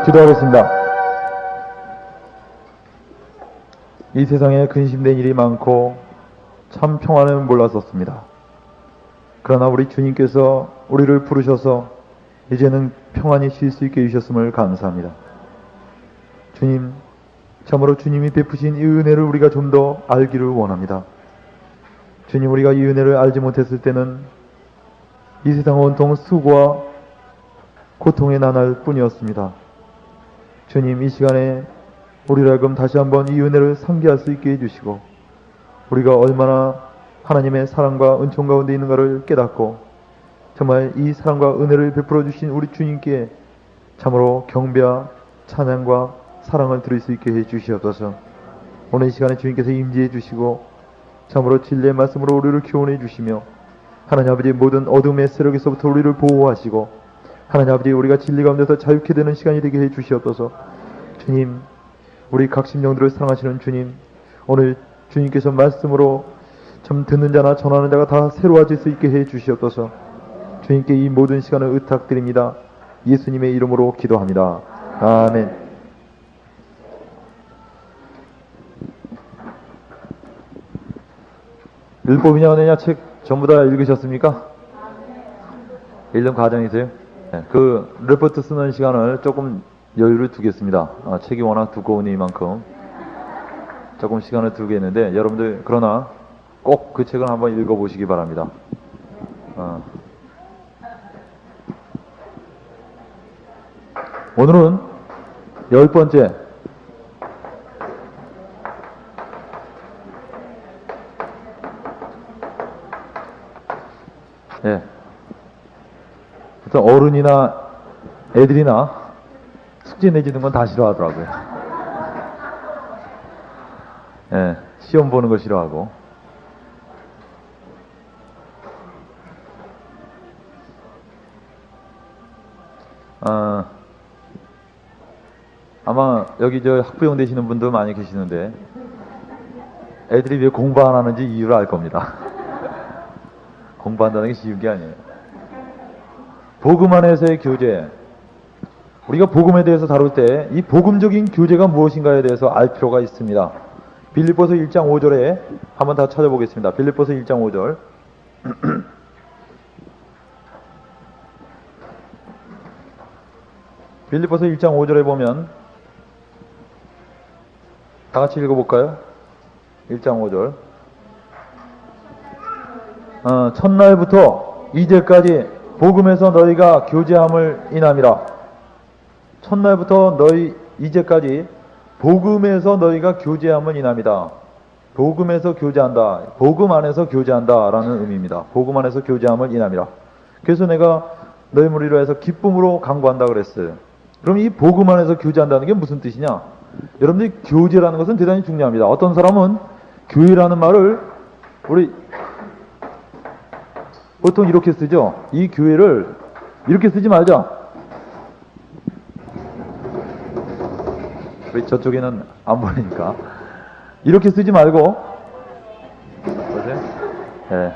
기도하겠습니다. 이 세상에 근심된 일이 많고 참 평안은 몰랐었습니다. 그러나 우리 주님께서 우리를 부르셔서 이제는 평안히 쉴 수 있게 해주셨음을 감사합니다. 주님, 참으로 주님이 베푸신 이 은혜를 우리가 좀 더 알기를 원합니다. 주님, 우리가 이 은혜를 알지 못했을 때는 이 세상 온통 수고와 고통의 나날 뿐이었습니다. 주님, 이 시간에 우리를 하여금 다시 한번 이 은혜를 상기할 수 있게 해주시고 우리가 얼마나 하나님의 사랑과 은총 가운데 있는가를 깨닫고 정말 이 사랑과 은혜를 베풀어 주신 우리 주님께 참으로 경배와 찬양과 사랑을 드릴 수 있게 해주시옵소서. 오늘 이 시간에 주님께서 임재해 주시고 참으로 진리의 말씀으로 우리를 교훈해 주시며 하나님 아버지 모든 어둠의 세력에서부터 우리를 보호하시고 하나님 아버지 우리가 진리 가운데서 자유케 되는 시간이 되게 해 주시옵소서. 주님, 우리 각 심령들을 사랑하시는 주님, 오늘 주님께서 말씀으로 참 듣는 자나 전하는 자가 다 새로워질 수 있게 해 주시옵소서. 주님께 이 모든 시간을 의탁드립니다. 예수님의 이름으로 기도합니다. 아멘. 율법이냐 은혜냐 책 전부 다 읽으셨습니까? 읽는 과정이세요? 네, 그 레포트 쓰는 시간을 조금 여유를 두겠습니다. 책이 워낙 두꺼우니만큼 조금 시간을 두겠는데 여러분들 그러나 꼭 그 책을 한번 읽어보시기 바랍니다. 오늘은 10번째 예. 어른이나 애들이나 숙제 내주는 건 다 싫어하더라고요. 예, 시험 보는 거 싫어하고. 아마 여기 저 학부형 되시는 분도 많이 계시는데 애들이 왜 공부 안 하는지 이유를 알 겁니다. 공부한다는 게 쉬운 게 아니에요. 복음 안에서의 교제. 우리가 복음에 대해서 다룰 때 이 복음적인 교제가 무엇인가에 대해서 알 필요가 있습니다. 빌립보서 1장 5절에 한번 다 찾아보겠습니다. 빌립보서 1장 5절. 빌립보서 1장 5절에 보면 다 같이 읽어볼까요? 1장 5절. 첫날부터 이제까지 복음에서 너희가 교제함을 인함이라. 첫날부터 이제까지 복음에서 너희가 교제함을 인함이다. 복음에서 교제한다. 복음 안에서 교제한다 라는 의미입니다. 복음 안에서 교제함을 인함이라. 그래서 내가 너희 무리로 해서 기쁨으로 강구한다 그랬어요. 그럼 이 복음 안에서 교제한다는 게 무슨 뜻이냐? 여러분들이 교제라는 것은 대단히 중요합니다. 어떤 사람은 교회라는 말을 우리 보통 이렇게 쓰죠. 이 교회를 이렇게 쓰지 말자. 우리 저쪽에는 안 보이니까 이렇게 쓰지 말고 보세요. 네.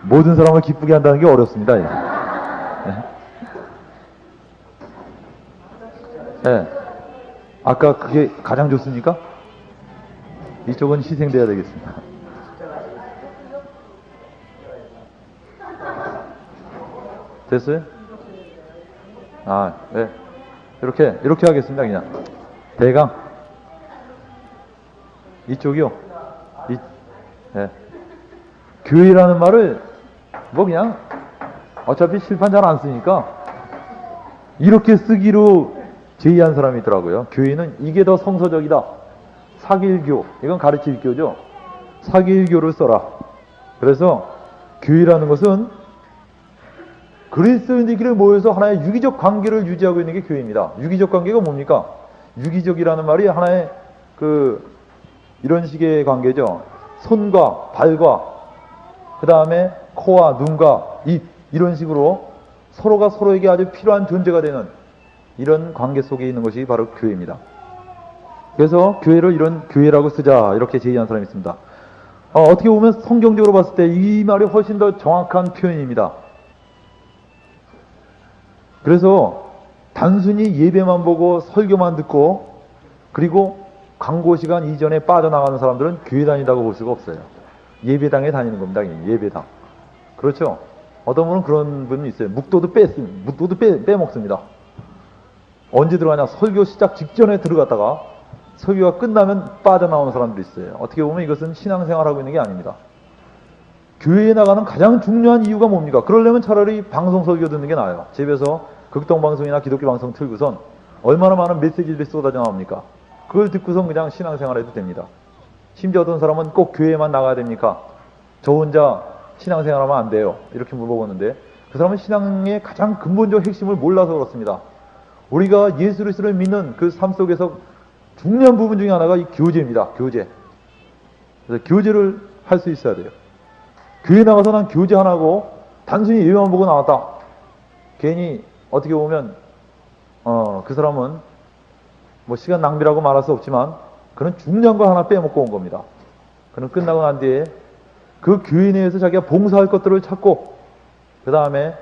모든 사람을 기쁘게 한다는 게 어렵습니다. 네. 네. 아까 그게 가장 좋습니까? 이쪽은 희생돼야 되겠습니다. 됐어요? 네. 이렇게 하겠습니다. 그냥 대강 이쪽이요. 네. 교회라는 말을 뭐 그냥 어차피 실판 잘 안 쓰니까 이렇게 쓰기로 제의한 사람이 있더라고요. 교회는 이게 더 성서적이다. 사길교, 이건 가르칠 교죠. 사길교를 써라. 그래서 교회라는 것은 그리스도인들끼리 모여서 하나의 유기적 관계를 유지하고 있는 게 교회입니다. 유기적 관계가 뭡니까? 유기적이라는 말이 하나의 이런 식의 관계죠. 손과 발과 그 다음에 코와 눈과 입 이런 식으로 서로가 서로에게 아주 필요한 존재가 되는 이런 관계 속에 있는 것이 바로 교회입니다. 그래서 교회를 이런 교회라고 쓰자 이렇게 제의한 사람이 있습니다. 어떻게 보면 성경적으로 봤을 때 이 말이 훨씬 더 정확한 표현입니다. 그래서 단순히 예배만 보고 설교만 듣고 그리고 광고 시간 이전에 빠져나가는 사람들은 교회 다니다고 볼 수가 없어요. 예배당에 다니는 겁니다. 예배당. 그렇죠? 어떤 분은 그런 분이 있어요. 묵도도 빼먹습니다. 언제 들어가냐? 설교 시작 직전에 들어갔다가 설교가 끝나면 빠져나오는 사람들이 있어요. 어떻게 보면 이것은 신앙생활하고 있는 게 아닙니다. 교회에 나가는 가장 중요한 이유가 뭡니까? 그러려면 차라리 방송 설교 듣는 게 나아요. 집에서 극동방송이나 기독교 방송 틀고선 얼마나 많은 메시지들이 쏟아져 나옵니까? 그걸 듣고선 그냥 신앙생활 해도 됩니다. 심지어 어떤 사람은 꼭 교회만 나가야 됩니까? 저 혼자 신앙생활하면 안 돼요. 이렇게 물어보는데 그 사람은 신앙의 가장 근본적 핵심을 몰라서 그렇습니다. 우리가 예수 그리스도를 믿는 그 삶 속에서 중요한 부분 중에 하나가 이 교제입니다. 교제. 그래서 교제를 할 수 있어야 돼요. 교회 나가서 난 교제 안 하고 단순히 예배만 보고 나왔다. 괜히 어떻게 보면 그 사람은 뭐 시간 낭비라고 말할 수 없지만 그는 중요한 거 하나 빼먹고 온 겁니다. 그는 끝나고 난 뒤에 그 교회 내에서 자기가 봉사할 것들을 찾고 그 다음에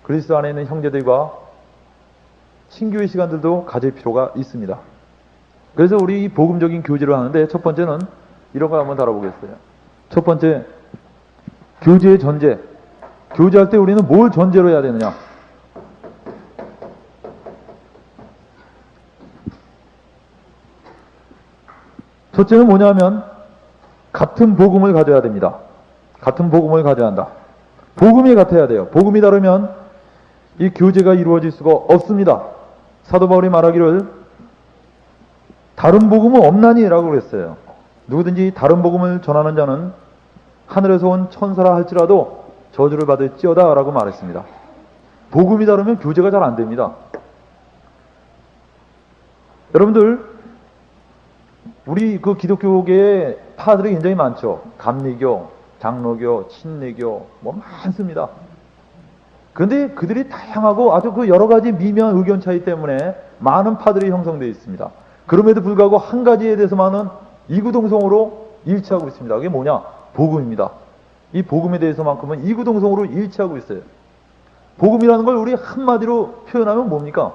그리스도 안에 있는 형제들과 친교의 시간들도 가질 필요가 있습니다. 그래서 우리 복음적인 교제를 하는데 첫 번째는 이런 걸 한번 다뤄보겠어요. 첫 번째, 교제의 전제. 교제할 때 우리는 뭘 전제로 해야 되느냐? 첫째는 뭐냐면 같은 복음을 가져야 됩니다. 같은 복음을 가져야 한다. 복음이 같아야 돼요. 복음이 다르면 이 교제가 이루어질 수가 없습니다. 사도 바울이 말하기를 다른 복음은 없나니? 라고 그랬어요. 누구든지 다른 복음을 전하는 자는 하늘에서 온 천사라 할지라도 저주를 받을지어다 라고 말했습니다. 복음이 다르면 교제가 잘 안 됩니다. 여러분들, 우리 그 기독교계에 파들이 굉장히 많죠. 감리교, 장로교, 친례교, 뭐 많습니다. 그런데 그들이 다양하고 아주 그 여러 가지 미묘한 의견 차이 때문에 많은 파들이 형성되어 있습니다. 그럼에도 불구하고 한 가지에 대해서만은 이구동성으로 일치하고 있습니다. 그게 뭐냐? 복음입니다. 이 복음에 대해서만큼은 이구동성으로 일치하고 있어요. 복음이라는 걸 우리 한마디로 표현하면 뭡니까?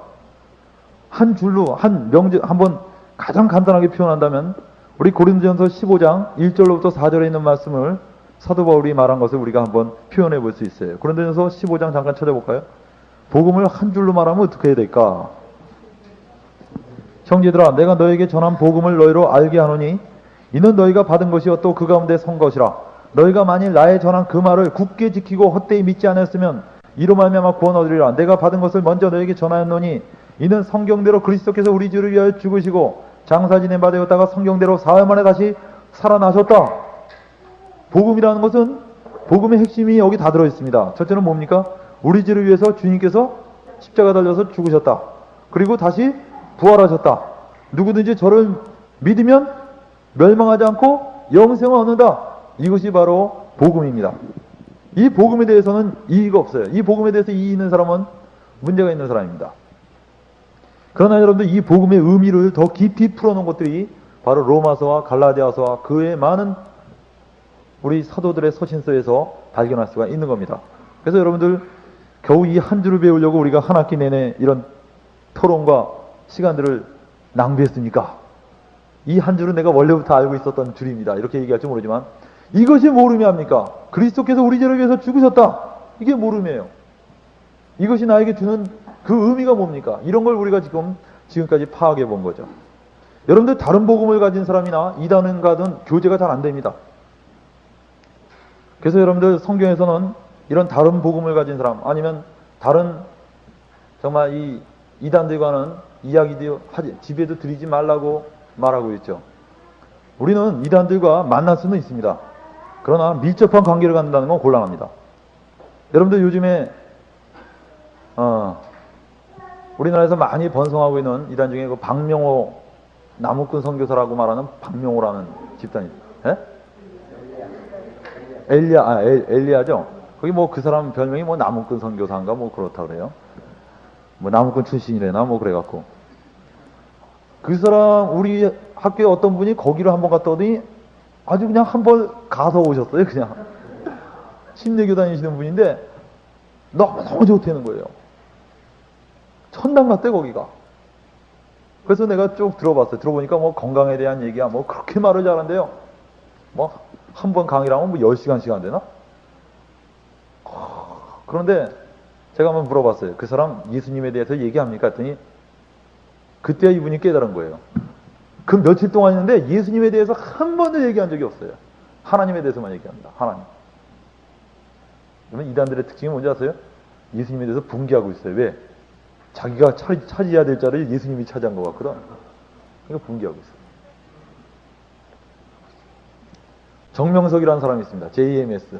한 줄로, 한 명제, 한번 가장 간단하게 표현한다면 우리 고린도전서 15장 1절로부터 4절에 있는 말씀을 사도 바울이 말한 것을 우리가 한번 표현해 볼 수 있어요. 고린도전서 15장 잠깐 찾아볼까요? 복음을 한 줄로 말하면 어떻게 해야 될까? 형제들아, 내가 너에게 전한 복음을 너희로 알게 하노니 이는 너희가 받은 것이요 또 그 가운데 선 것이라. 너희가 만일 나의 전한 그 말을 굳게 지키고 헛되이 믿지 않았으면 이로 말미암아 구원 얻으리라. 내가 받은 것을 먼저 너에게 전하였노니 이는 성경대로 그리스도께서 우리 주를 위하여 죽으시고 장사 지낸 바 되었다가 성경대로 사흘 만에 다시 살아나셨다. 복음이라는 것은 복음의 핵심이 여기 다 들어있습니다. 첫째는 뭡니까? 우리 죄를 위해서 주님께서 십자가 달려서 죽으셨다. 그리고 다시 부활하셨다. 누구든지 저를 믿으면 멸망하지 않고 영생을 얻는다. 이것이 바로 복음입니다. 이 복음에 대해서는 이의가 없어요. 이 복음에 대해서 이의 있는 사람은 문제가 있는 사람입니다. 그러나 여러분들 이 복음의 의미를 더 깊이 풀어놓은 것들이 바로 로마서와 갈라디아서와 그 외에 많은 우리 사도들의 서신서에서 발견할 수가 있는 겁니다. 그래서 여러분들 겨우 이 한 줄을 배우려고 우리가 한 학기 내내 이런 토론과 시간들을 낭비했습니까? 이 한 줄은 내가 원래부터 알고 있었던 줄입니다. 이렇게 얘기할지 모르지만 이것이 뭘 의미합니까? 그리스도께서 우리 죄를 위해서 죽으셨다. 이게 뭘 의미해요? 이것이 나에게 주는 그 의미가 뭡니까? 이런 걸 우리가 지금까지 파악해 본 거죠. 여러분들 다른 복음을 가진 사람이나 이단은가든 교제가 잘 안 됩니다. 그래서 여러분들 성경에서는 이런 다른 복음을 가진 사람 아니면 다른 정말 이 이단들과는 이야기도 하지 집에도 드리지 말라고 말하고 있죠. 우리는 이단들과 만날 수는 있습니다. 그러나 밀접한 관계를 갖는다는 건 곤란합니다. 여러분들 요즘에 우리나라에서 많이 번성하고 있는 이단 중에 그 박명호 나무꾼 선교사라고 말하는 박명호라는 집단이 예? 엘리야죠. 거기 뭐 그 사람 별명이 뭐 나무꾼 선교사인가 뭐 그렇다 그래요. 뭐 나무꾼 출신이래나 뭐 그래갖고 그 사람 우리 학교에 어떤 분이 거기를 한번 갔다 오더니 아주 그냥 한 번 가서 오셨어요. 그냥 침례교 다니시는 분인데 너무 좋다는 거예요. 천당 같대 거기가. 그래서 내가 쭉 들어봤어요. 들어보니까 뭐 건강에 대한 얘기야 뭐 그렇게 말을 잘한대요. 뭐 한 번 강의를 하면 뭐 10시간씩 안 되나? 그런데 제가 한번 물어봤어요. 그 사람 예수님에 대해서 얘기합니까? 했더니 그때 이분이 깨달은 거예요. 그 며칠 동안 있는데 예수님에 대해서 한 번도 얘기한 적이 없어요. 하나님에 대해서만 얘기합니다. 하나님. 그러면 이단들의 특징이 뭔지 아세요? 예수님에 대해서 분개하고 있어요. 왜? 자기가 차지해야 될 자리를 예수님이 차지한 것 같거든. 그러니까 분개하고 있어요. 정명석이라는 사람이 있습니다. JMS.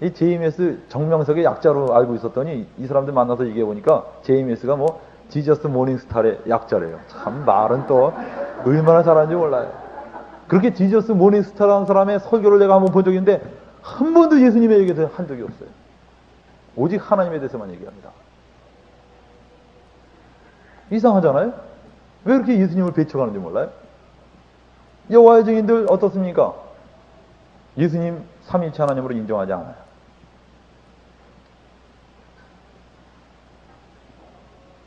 이 JMS 정명석의 약자로 알고 있었더니 이 사람들 만나서 얘기해 보니까 JMS가 뭐 지저스 모닝스타의 약자래요. 참 말은 또 얼마나 잘하는지 몰라요. 그렇게 지저스 모닝스타라는 사람의 설교를 내가 한번 본 적이 있는데 한 번도 예수님의 얘기에 대해서 한 적이 없어요. 오직 하나님에 대해서만 얘기합니다. 이상하잖아요? 왜 이렇게 예수님을 배척하는지 몰라요? 여호와의 증인들 어떻습니까? 예수님 삼위일체 하나님으로 인정하지 않아요.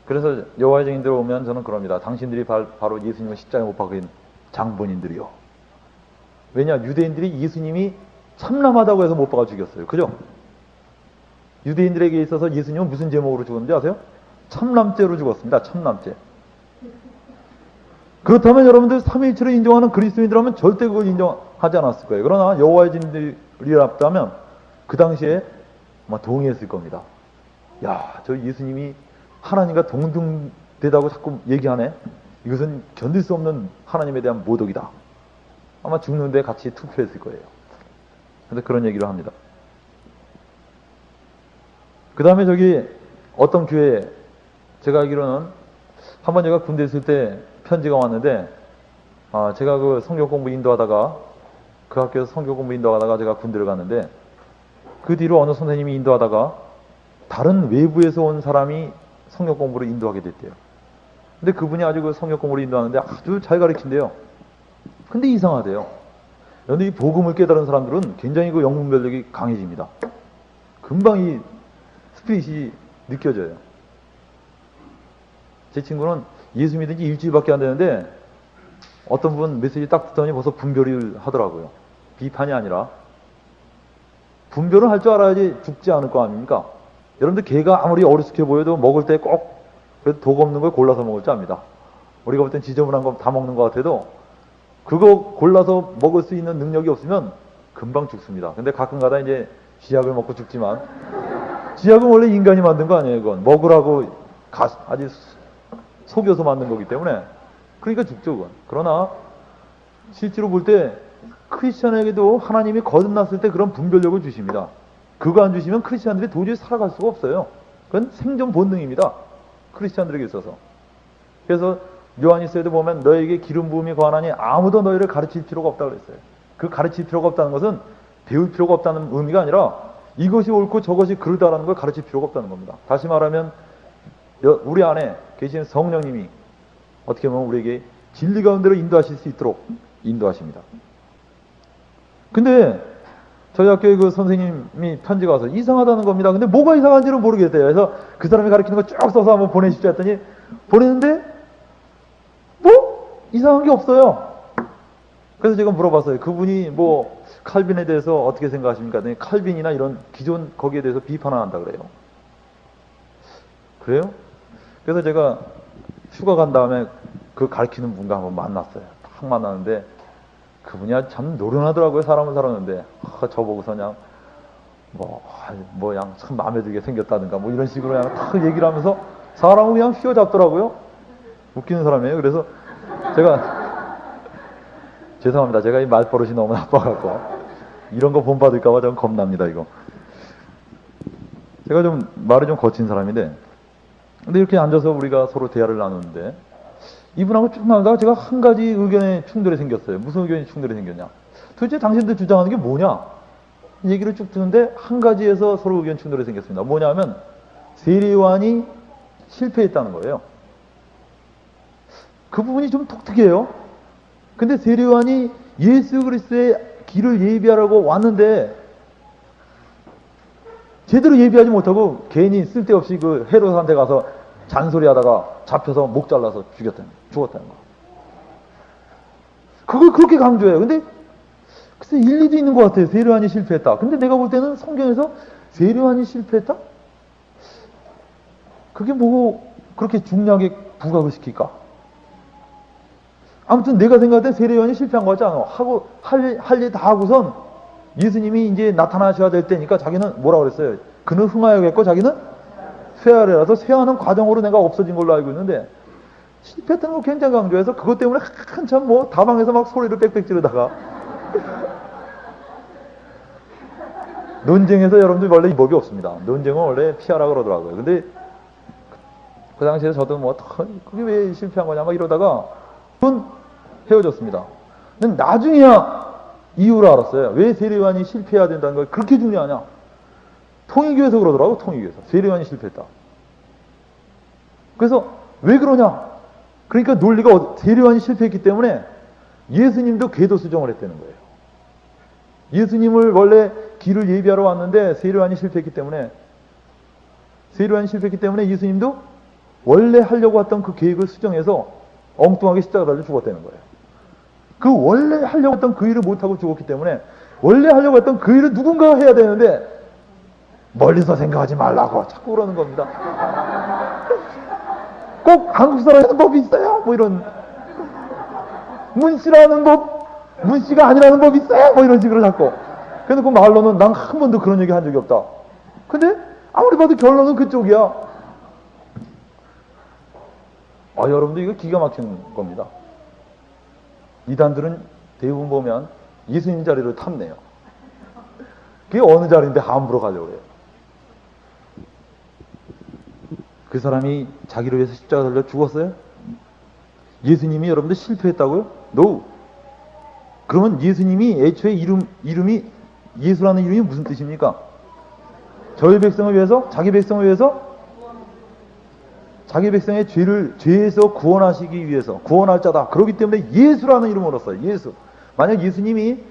그래서 여호와의 증인들 오면 저는 그럽니다. 당신들이 바로 예수님을 십자가에 못 박은 장본인들이요. 왜냐? 유대인들이 예수님이 참남하다고 해서 못 박아 죽였어요. 그죠? 유대인들에게 있어서 예수님은 무슨 제목으로 죽었는지 아세요? 참남죄로 죽었습니다. 참남죄. 그렇다면 여러분들 삼위일체를 인정하는 그리스도인들하면 절대 그걸 인정하지 않았을 거예요. 그러나 여호와의 증인들이랍다면 그 당시에 아마 동의했을 겁니다. 야, 저 예수님이 하나님과 동등되다고 자꾸 얘기하네. 이것은 견딜 수 없는 하나님에 대한 모독이다. 아마 죽는데 같이 투표했을 거예요. 그런데 그런 얘기를 합니다. 그 다음에 저기 어떤 교회에 제가 알기로는 한번 제가 군대 있을 때 편지가 왔는데 제가 그 성경 공부 인도하다가 그 학교에서 성경 공부 인도하다가 제가 군대를 갔는데 그 뒤로 어느 선생님이 인도하다가 다른 외부에서 온 사람이 성경 공부를 인도하게 됐대요. 근데 그분이 아주 그 성경 공부를 인도하는데 아주 잘 가르친대요. 근데 이상하대요. 그런데 이 복음을 깨달은 사람들은 굉장히 그 영문 면력이 강해집니다. 금방 이 스피릿이 느껴져요. 제 친구는 예수 믿은 지 일주일밖에 안 되는데 어떤 분 메시지 딱 듣더니 벌써 분별을 하더라고요. 비판이 아니라 분별을 할 줄 알아야지 죽지 않을 거 아닙니까? 여러분들 개가 아무리 어리숙해 보여도 먹을 때 꼭 독 없는 걸 골라서 먹을 줄 압니다. 우리가 볼 땐 지저분한 거 다 먹는 것 같아도 그거 골라서 먹을 수 있는 능력이 없으면 금방 죽습니다. 근데 가끔가다 이제 쥐약을 먹고 죽지만 쥐약은 원래 인간이 만든 거 아니에요. 그건 먹으라고 아주 속여서 만든 거기 때문에 그러니까 죽죠. 그건. 그러나 실제로 볼 때 크리스천에게도 하나님이 거듭났을 때 그런 분별력을 주십니다. 그거 안 주시면 크리스천들이 도저히 살아갈 수가 없어요. 그건 생존 본능입니다. 크리스천들에게 있어서. 그래서 요한일서에도 보면 너에게 기름 부음이 거하나니 아무도 너희를 가르칠 필요가 없다고 그랬어요. 그 가르칠 필요가 없다는 것은 배울 필요가 없다는 의미가 아니라 이것이 옳고 저것이 그르다라는 걸 가르칠 필요가 없다는 겁니다. 다시 말하면 우리 안에 계신 성령님이 어떻게 보면 우리에게 진리 가운데로 인도하실 수 있도록 인도하십니다. 근데 저희 학교에 그 선생님이 편지가 와서 이상하다는 겁니다. 근데 뭐가 이상한지는 모르겠대요. 그래서 그 사람이 가르치는 거 쭉 써서 한번 보내십시오 했더니 보냈는데 뭐 이상한 게 없어요. 그래서 제가 물어봤어요. 그분이 뭐 칼빈에 대해서 어떻게 생각하십니까? 했더니 칼빈이나 이런 기존 거기에 대해서 비판을 한다 그래요. 그래요? 그래서 제가 휴가 간 다음에 그 가르치는 분과 한번 만났어요. 딱 만났는데 그분이 참 노련하더라고요. 사람을 살았는데 저보고서 그냥 그냥 참 마음에 들게 생겼다든가 뭐 이런 식으로 그냥 딱 얘기를 하면서 사람을 그냥 휘어잡더라고요. 웃기는 사람이에요. 그래서 제가 죄송합니다. 제가 이 말버릇이 너무 나빠갖고 이런 거 본받을까봐 좀 겁납니다. 이거 제가 좀 말이 좀 거친 사람인데 근데 이렇게 앉아서 우리가 서로 대화를 나누는데 이분하고 쭉 나누다가 제가 한 가지 의견에 충돌이 생겼어요. 무슨 의견이 충돌이 생겼냐? 도대체 당신들 주장하는 게 뭐냐? 얘기를 쭉 듣는데 한 가지에서 서로 의견 충돌이 생겼습니다. 뭐냐면 세례요한이 실패했다는 거예요. 그 부분이 좀 독특해요. 근데 세례요한이 예수 그리스도의 길을 예비하라고 왔는데 제대로 예비하지 못하고 괜히 쓸데없이 그 헤롯한테 가서 잔소리하다가 잡혀서 목 잘라서 죽었다는 거. 그걸 그렇게 강조해요. 근데 글쎄 일리도 있는 것 같아요. 세례요한이 실패했다. 근데 내가 볼 때는 성경에서 세례요한이 실패했다? 그게 뭐 그렇게 중요하게 부각을 시킬까? 아무튼 내가 생각할 때 세례요한이 실패한 것 같지 않아. 하고 할 일 다 하고선 예수님이 이제 나타나셔야 될 때니까 자기는 뭐라 그랬어요? 그는 흥하여겠고 자기는 쇠하리라서 쇠하는 과정으로 내가 없어진 걸로 알고 있는데 실패했다는 걸 굉장히 강조해서 그것 때문에 한참 뭐 다방에서 막 소리를 빽빽 지르다가 논쟁에서 여러분들 원래 이 법이 없습니다. 논쟁은 원래 피하라 그러더라고요. 근데 그 당시에 저도 뭐 그게 왜 실패한 거냐 막 이러다가 헤어졌습니다. 근데 나중에야 이유를 알았어요. 왜 세례요한이 실패해야 된다는 걸 그렇게 중요하냐. 통일교에서 그러더라고. 통일교에서 세례요한이 실패했다. 그래서 왜 그러냐. 그러니까 논리가 세례요한이 실패했기 때문에 예수님도 궤도 수정을 했다는 거예요. 예수님을 원래 길을 예비하러 왔는데 세례요한이 실패했기 때문에 예수님도 원래 하려고 했던 그 계획을 수정해서 엉뚱하게 십자가 달려 죽었다는 거예요. 그 원래 하려고 했던 그 일을 못하고 죽었기 때문에 원래 하려고 했던 그 일을 누군가 해야 되는데 멀리서 생각하지 말라고 자꾸 그러는 겁니다. 꼭 한국 사람에는 법이 있어요. 뭐 이런 문씨라는 법, 문씨가 아니라는 법이 있어요. 뭐 이런 식으로 자꾸. 그래서 그 말로는 난 한 번도 그런 얘기 한 적이 없다. 근데 아무리 봐도 결론은 그쪽이야. 여러분들 이거 기가 막힌 겁니다. 이단들은 대부분 보면 예수님 자리를 탐내요. 그게 어느 자리인데 함부로 가려고 해요. 그 사람이 자기를 위해서 십자가 달려 죽었어요? 예수님이 여러분들 실패했다고요? No. 그러면 예수님이 애초에 이름이 예수라는 이름이 무슨 뜻입니까? 저희 백성을 위해서, 자기 백성을 위해서, 자기 백성의 죄에서 구원하시기 위해서, 구원할 자다. 그렇기 때문에 예수라는 이름으로 써요. 예수. 만약 예수님이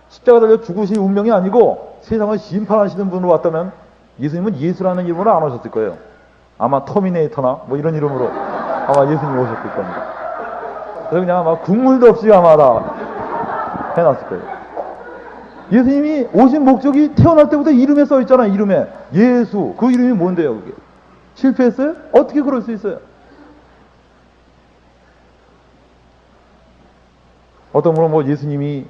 십자가 달려 죽으실 운명이 아니고 세상을 심판하시는 분으로 왔다면 예수님은 예수라는 이름으로 안 오셨을 거예요. 아마 터미네이터나 뭐 이런 이름으로 아마 예수님이 오셨을 겁니다. 그래서 그냥 아마 국물도 없이 아마 다 해놨을 거예요. 예수님이 오신 목적이 태어날 때부터 이름에 써 있잖아요. 이름에. 예수. 그 이름이 뭔데요, 그게? 실패했어요? 어떻게 그럴 수 있어요? 어떤 분은 뭐 예수님이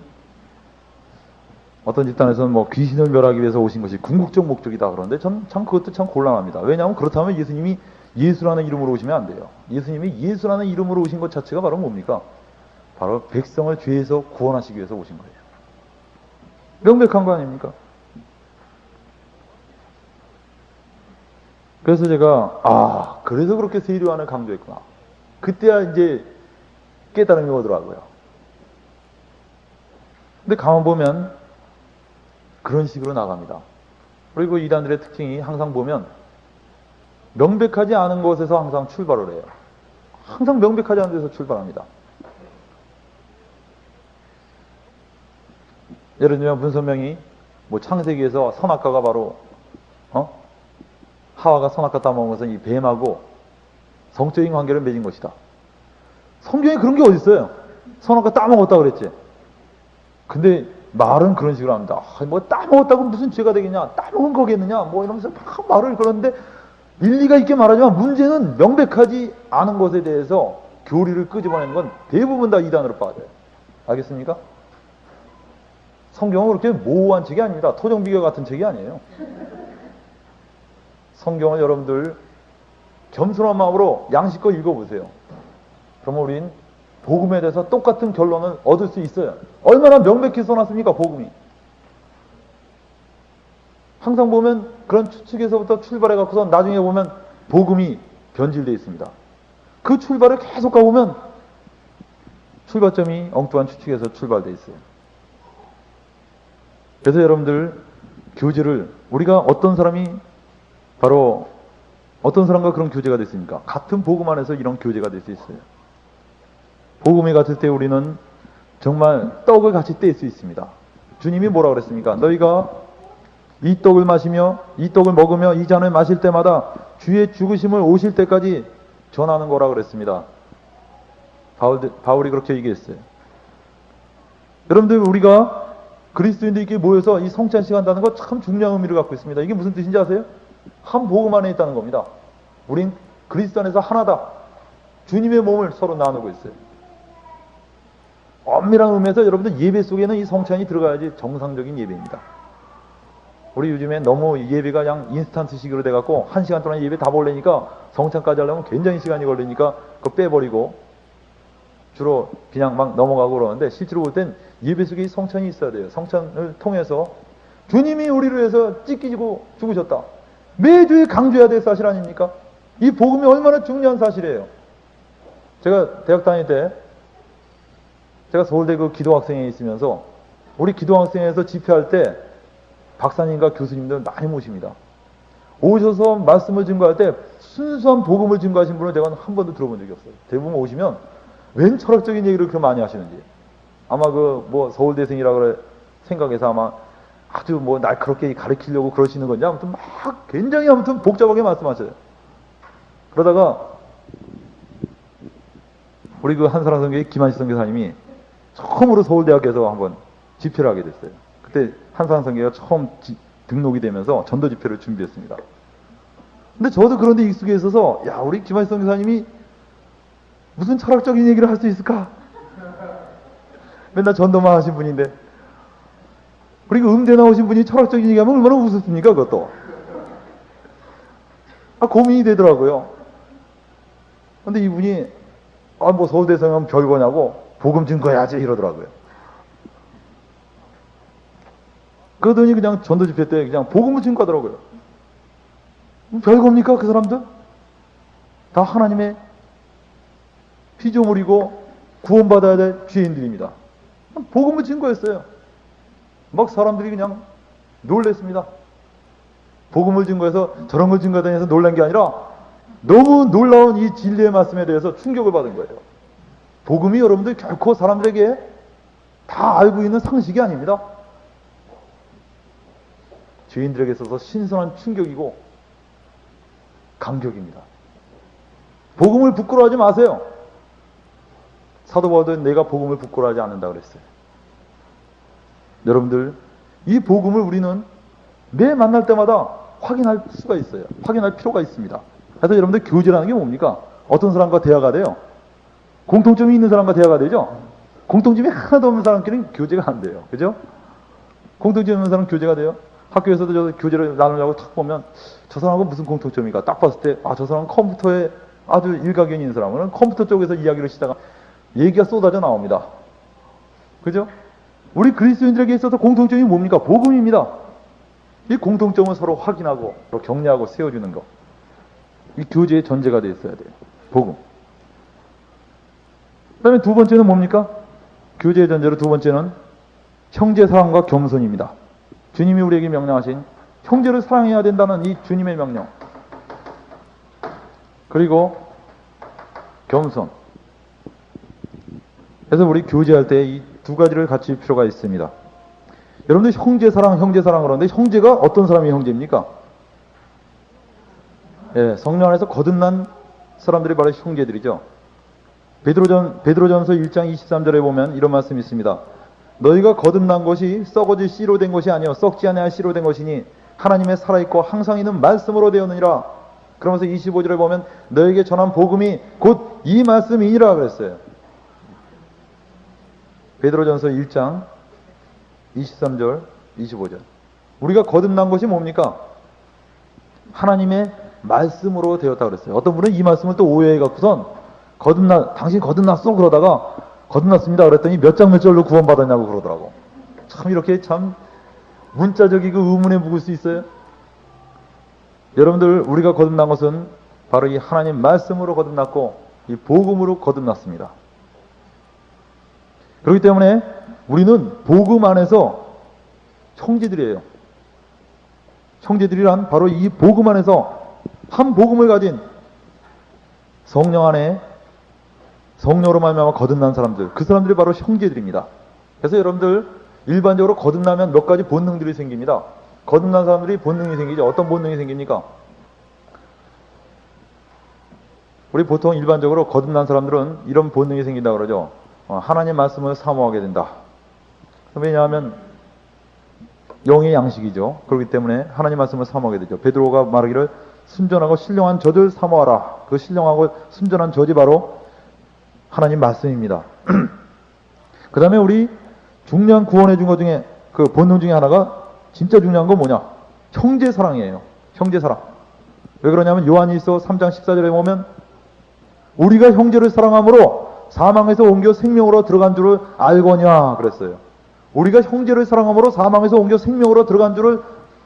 어떤 집단에서는 뭐 귀신을 멸하기 위해서 오신 것이 궁극적 목적이다 그러는데 참 그것도 참 곤란합니다. 왜냐하면 그렇다면 예수님이 예수라는 이름으로 오시면 안 돼요. 예수님이 예수라는 이름으로 오신 것 자체가 바로 뭡니까? 바로 백성을 죄에서 구원하시기 위해서 오신 거예요. 명백한 거 아닙니까? 그래서 제가 그래서 그렇게 세례요한을 강조했구나. 그때야 이제 깨달음이 오더라고요. 근데 가만 보면 그런 식으로 나갑니다. 그리고 이단들의 특징이 항상 보면 명백하지 않은 곳에서 항상 출발을 해요. 항상 명백하지 않은 데서 출발합니다. 예를 들면 문선명이 뭐 창세기에서 선악과가 바로 하와가 선악과 따먹은 것은 이 뱀하고 성적인 관계를 맺은 것이다. 성경에 그런 게 어디 있어요? 선악과 따먹었다 그랬지. 근데 말은 그런 식으로 합니다. 뭐 따먹었다고 무슨 죄가 되겠냐? 따먹은 거겠느냐? 뭐 이러면서 막 말을 그러는데 일리가 있게 말하지만 문제는 명백하지 않은 것에 대해서 교리를 끄집어내는 건 대부분 다 이단으로 빠져요. 알겠습니까? 성경은 그렇게 모호한 책이 아닙니다. 토정비교 같은 책이 아니에요. 성경을 여러분들 겸손한 마음으로 양식껏 읽어보세요. 그러면 우린 복음에 대해서 똑같은 결론을 얻을 수 있어요. 얼마나 명백히 써놨습니까, 복음이. 항상 보면 그런 추측에서부터 출발해갖고서 나중에 보면 복음이 변질되어 있습니다. 그 출발을 계속 가보면 출발점이 엉뚱한 추측에서 출발되어 있어요. 그래서 여러분들 교제를 우리가 어떤 사람이 바로 어떤 사람과 그런 교제가 됐습니까? 같은 복음 안에서 이런 교제가 될 수 있어요. 복음이 같을 때 우리는 정말 떡을 같이 뗄 수 있습니다. 주님이 뭐라고 그랬습니까? 너희가 이 떡을 마시며 이 떡을 먹으며 이 잔을 마실 때마다 주의 죽으심을 오실 때까지 전하는 거라 그랬습니다. 바울이 그렇게 얘기했어요. 여러분들, 우리가 그리스도인들끼리 모여서 이 성찬식 한다는 거 참 중요한 의미를 갖고 있습니다. 이게 무슨 뜻인지 아세요? 한 복음 안에 있다는 겁니다. 우린 그리스도 안에서 하나다. 주님의 몸을 서로 나누고 있어요. 엄밀한 의미에서 여러분들 예배 속에는 이 성찬이 들어가야지 정상적인 예배입니다. 우리 요즘에 너무 예배가 그냥 인스턴트식으로 돼갖고 1시간 동안 예배 다 보려니까 성찬까지 하려면 굉장히 시간이 걸리니까 그거 빼버리고 주로 그냥 막 넘어가고 그러는데, 실제로 볼 땐 예배 속에 이 성찬이 있어야 돼요. 성찬을 통해서 주님이 우리를 위해서 찢기고 죽으셨다. 매주에 강조해야 될 사실 아닙니까? 이 복음이 얼마나 중요한 사실이에요. 제가 대학 다닐 때, 제가 서울대 그 기도학생에 있으면서 우리 기도학생에서 집회할 때 박사님과 교수님들 많이 모십니다. 오셔서 말씀을 증거할 때 순수한 복음을 증거하신 분을 제가 한 번도 들어본 적이 없어요. 대부분 오시면 웬 철학적인 얘기를 그렇게 많이 하시는지. 아마 그 뭐 서울대생이라 그래 생각해서 아마 아주 뭐 날카롭게 가르치려고 그러시는 건지, 아무튼 막 굉장히 아무튼 복잡하게 말씀하셔요. 그러다가 우리 그 한사랑 선교의 김한식 선교사님이 처음으로 서울대학교에서 한번 집회를 하게 됐어요. 그때 한사랑 선교가 처음 등록이 되면서 전도 집회를 준비했습니다. 근데 저도 그런데 익숙해 있어서, 야, 우리 김한식 선교사님이 무슨 철학적인 얘기를 할 수 있을까? 맨날 전도만 하신 분인데, 그리고 음대 나오신 분이 철학적인 얘기하면 얼마나 우습습니까, 그것도. 고민이 되더라고요. 근데 이분이, 뭐 서울대생 하면 별거냐고, 복음 증거해야지 이러더라고요. 그러더니 그냥 전도 집회 때 그냥 복음을 증거하더라고요. 별겁니까, 그 사람들? 다 하나님의 피조물이고 구원받아야 될 죄인들입니다. 복음을 증거했어요. 막 사람들이 그냥 놀랬습니다. 복음을 증거해서 저런 걸 증거하다니 해서 놀란 게 아니라 너무 놀라운 이 진리의 말씀에 대해서 충격을 받은 거예요. 복음이 여러분들 결코 사람들에게 다 알고 있는 상식이 아닙니다. 죄인들에게 있어서 신선한 충격이고 감격입니다. 복음을 부끄러워하지 마세요. 사도 바울도 내가 복음을 부끄러워하지 않는다 그랬어요. 여러분들, 이 복음을 우리는 매 만날 때마다 확인할 수가 있어요. 확인할 필요가 있습니다. 그래서 여러분들, 교제라는 게 뭡니까? 어떤 사람과 대화가 돼요? 공통점이 있는 사람과 대화가 되죠? 공통점이 하나도 없는 사람끼리는 교제가 안 돼요. 그죠? 공통점이 있는 사람은 교제가 돼요. 학교에서도 저 교제를 나누려고 탁 보면 저 사람하고 무슨 공통점인가 딱 봤을 때, 저 사람은 컴퓨터에 아주 일가견이 있는 사람은 컴퓨터 쪽에서 이야기를 시다가 얘기가 쏟아져 나옵니다. 그죠? 우리 그리스도인들에게 있어서 공통점이 뭡니까? 복음입니다. 이 공통점을 서로 확인하고 서로 격려하고 세워주는 것. 이 교제의 전제가 되어 있어야 돼요. 복음. 그 다음에 두 번째는 뭡니까? 교제의 전제로 두 번째는 형제 사랑과 겸손입니다. 주님이 우리에게 명령하신 형제를 사랑해야 된다는 이 주님의 명령. 그리고 겸손. 그래서 우리 교제할 때 이 두 가지를 갖출 필요가 있습니다. 여러분들 형제 사랑 그러는데 형제가 어떤 사람이 형제입니까? 예, 성령 안에서 거듭난 사람들이 바로 형제들이죠. 베드로전서 1장 23절에 보면 이런 말씀이 있습니다. 너희가 거듭난 것이 썩어질 씨로 된 것이 아니요 썩지 아니할 씨로 된 것이니 하나님의 살아있고 항상 있는 말씀으로 되었느니라. 그러면서 25절에 보면 너에게 전한 복음이 곧 이 말씀이니라 그랬어요. 베드로전서 1장 23절 25절. 우리가 거듭난 것이 뭡니까? 하나님의 말씀으로 되었다 그랬어요. 어떤 분은 이 말씀을 또 오해해 갖고선 당신 거듭났어? 그러다가 거듭났습니다 그랬더니 몇 장 몇 절로 구원받았냐고 그러더라고. 참 이렇게 참 문자적이고 의문에 묵을 수 있어요. 여러분들, 우리가 거듭난 것은 바로 이 하나님 말씀으로 거듭났고 이 복음으로 거듭났습니다. 그렇기 때문에 우리는 복음 안에서 형제들이에요. 형제들이란 바로 이 복음 안에서 한 복음을 가진 성령 안에 성령으로 말미암아 거듭난 사람들, 그 사람들이 바로 형제들입니다. 그래서 여러분들, 일반적으로 거듭나면 몇 가지 본능들이 생깁니다. 거듭난 사람들이 본능이 생기죠. 어떤 본능이 생깁니까? 우리 보통 일반적으로 거듭난 사람들은 이런 본능이 생긴다고 그러죠. 하나님 말씀을 사모하게 된다. 왜냐하면 영의 양식이죠. 그렇기 때문에 하나님 말씀을 사모하게 되죠. 베드로가 말하기를 순전하고 신령한 젖을 사모하라. 그 신령하고 순전한 젖이 바로 하나님 말씀입니다. 그 다음에 우리 중요한 구원해 준 것 중에 그 본능 중에 하나가 진짜 중요한 건 뭐냐? 형제 사랑이에요. 형제 사랑. 왜 그러냐면 요한일서 3장 14절에 보면 우리가 형제를 사랑함으로 사망에서 옮겨 생명으로 들어간 줄을 알거냐 그랬어요. 우리가 형제를 사랑함으로 사망에서 옮겨 생명으로 들어간 줄을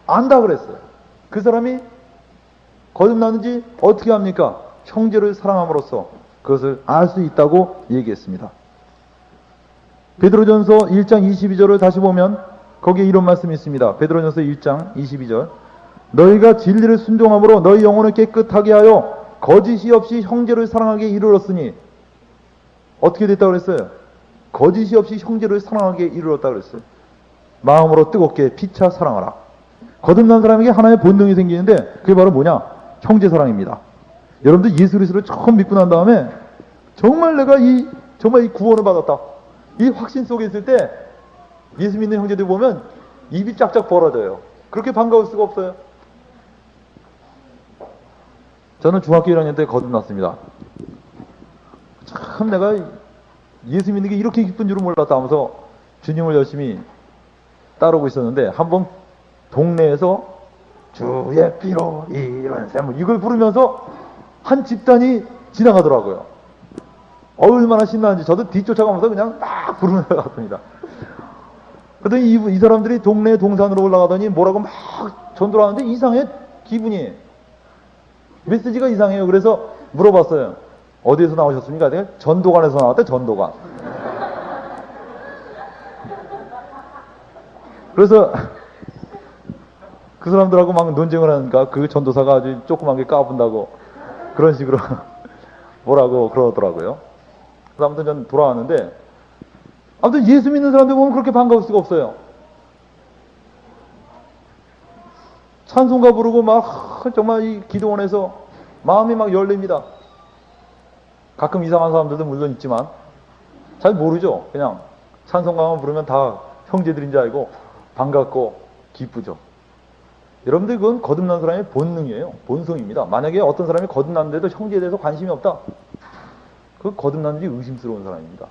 안다 그랬어요. 그 사람이 거듭나는지 어떻게 합니까? 형제를 사랑함으로써 그것을 알 수 있다고 얘기했습니다. 베드로전서 1장 22절을 다시 보면 거기에 이런 말씀이 있습니다. 베드로전서 1장 22절 너희가 진리를 순종함으로 너희 영혼을 깨끗하게 하여 거짓이 없이 형제를 사랑하게 이르렀으니 어떻게 됐다고 그랬어요? 거짓이 없이 형제를 사랑하게 이르렀다고 그랬어요. 마음으로 뜨겁게 피차 사랑하라. 거듭난 사람에게 하나의 본능이 생기는데 그게 바로 뭐냐? 형제 사랑입니다. 여러분들 예수 그리스도를 처음 믿고 난 다음에 정말 내가 정말 이 구원을 받았다. 이 확신 속에 있을 때 예수 믿는 형제들 보면 입이 짝짝 벌어져요. 그렇게 반가울 수가 없어요. 저는 중학교 1학년 때 거듭났습니다. 참 내가 예수 믿는 게 이렇게 기쁜 줄은 몰랐다 하면서 주님을 열심히 따르고 있었는데 한번 동네에서 주의 피로 이런 샘물 이걸 부르면서 한 집단이 지나가더라고요. 얼마나 신나는지 저도 뒤쫓아가면서 그냥 막 부르는 것 같습니다. 그랬더니 이 사람들이 동네 동산으로 올라가더니 뭐라고 막 전도를 하는데 이상해 기분이. 메시지가 이상해요. 그래서 물어봤어요. 어디에서 나오셨습니까? 내가 전도관에서 나왔대. 전도관. 그래서 그 사람들하고 막 논쟁을 하니까 그 전도사가 아주 조그만 게 까분다고 그런 식으로 뭐라고 그러더라고요. 그래서 아무튼 전 돌아왔는데 아무튼 예수 믿는 사람들 보면 그렇게 반가울 수가 없어요. 찬송가 부르고 막 정말 이 기도원에서 마음이 막 열립니다. 가끔 이상한 사람들도 물론 있지만 잘 모르죠. 그냥 찬송가만 부르면 다 형제들인 줄 알고 반갑고 기쁘죠. 여러분들 그건 거듭난 사람의 본능이에요. 본성입니다. 만약에 어떤 사람이 거듭났는데도 형제에 대해서 관심이 없다. 그 거듭났는지 의심스러운 사람입니다.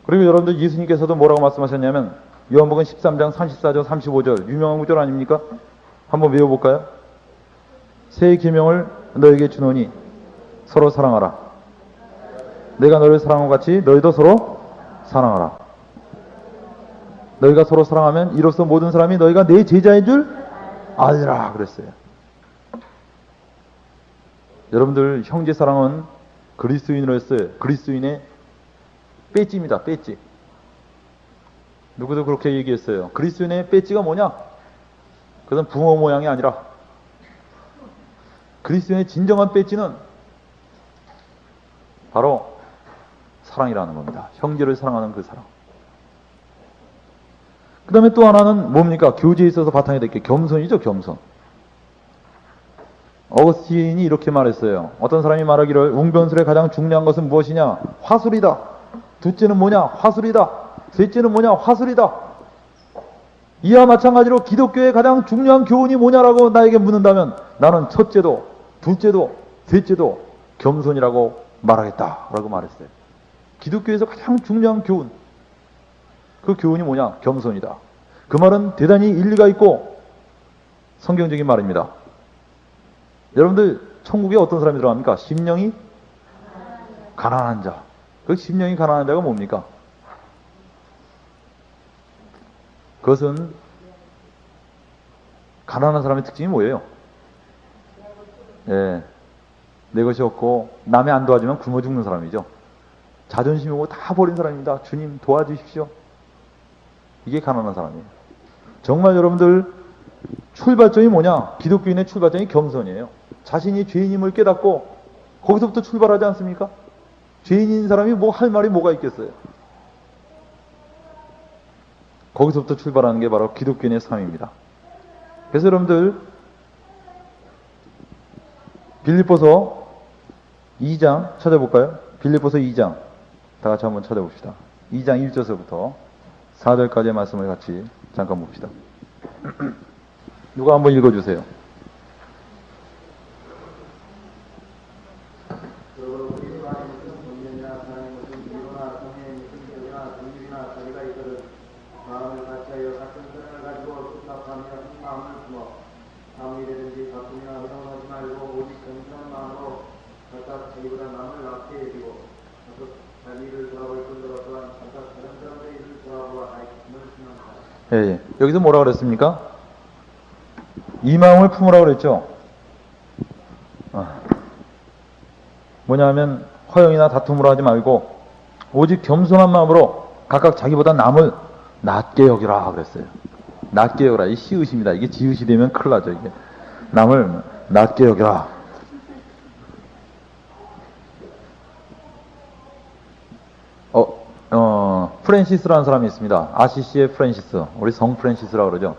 그리고 여러분들 예수님께서도 뭐라고 말씀하셨냐면 요한복음 13장 34절 35절 유명한 구절 아닙니까? 한번 외워볼까요? 새 계명을 너에게 주노니 서로 사랑하라. 내가 너를 사랑한 것 같이 너희도 서로 사랑하라. 너희가 서로 사랑하면 이로써 모든 사람이 너희가 내 제자인 줄 알리라 그랬어요. 여러분들 형제 사랑은 그리스도인으로서의 그리스도인의 배지입니다. 배지. 누구도 그렇게 얘기했어요. 그리스도인의 배지가 뭐냐? 그것은 붕어 모양이 아니라 그리스도인의 진정한 배지는 바로 사랑이라는 겁니다. 형제를 사랑하는 그 사랑. 그 다음에 또 하나는 뭡니까? 교제에 있어서 바탕이 될 게 겸손이죠. 겸손. 어거스틴이 이렇게 말했어요. 어떤 사람이 말하기를 웅변술의 가장 중요한 것은 무엇이냐? 화술이다. 둘째는 뭐냐? 화술이다. 셋째는 뭐냐? 화술이다. 이와 마찬가지로 기독교의 가장 중요한 교훈이 뭐냐라고 나에게 묻는다면 나는 첫째도 둘째도 셋째도 겸손이라고 말하겠다라고 말했어요. 기독교에서 가장 중요한 교훈. 그 교훈이 뭐냐? 겸손이다. 그 말은 대단히 일리가 있고 성경적인 말입니다. 여러분들 천국에 어떤 사람이 들어갑니까? 심령이 가난한 자. 그 심령이 가난한 자가 뭡니까? 그것은 가난한 사람의 특징이 뭐예요? 예, 내 것이 없고 남의 안 도와주면 굶어 죽는 사람이죠. 자존심이고 다 버린 사람입니다. 주님 도와주십시오. 이게 가난한 사람이에요. 정말 여러분들 출발점이 뭐냐? 기독교인의 출발점이 겸손이에요. 자신이 죄인임을 깨닫고 거기서부터 출발하지 않습니까? 죄인인 사람이 뭐 할 말이 뭐가 있겠어요? 거기서부터 출발하는 게 바로 기독교인의 삶입니다. 그래서 여러분들 빌립보서 2장 찾아볼까요? 빌립보서 2장 다 같이 한번 찾아봅시다. 2장 1절서부터 4절까지의 말씀을 같이 잠깐 봅시다. 누가 한번 읽어주세요. 예. 여기서 뭐라 그랬습니까? 이 마음을 품으라고 그랬죠. 뭐냐면 허영이나 다툼으로 하지 말고 오직 겸손한 마음으로 각각 자기보다 남을 낮게 여기라 그랬어요. 낮게 여기라. 이 시읒입니다. 이게 지읒이 되면 큰일 나죠. 이게 남을 낮게 여기라. 프랜시스라는 사람이 있습니다. 아시시의 프랜시스. 우리 성 프랜시스라고 그러죠.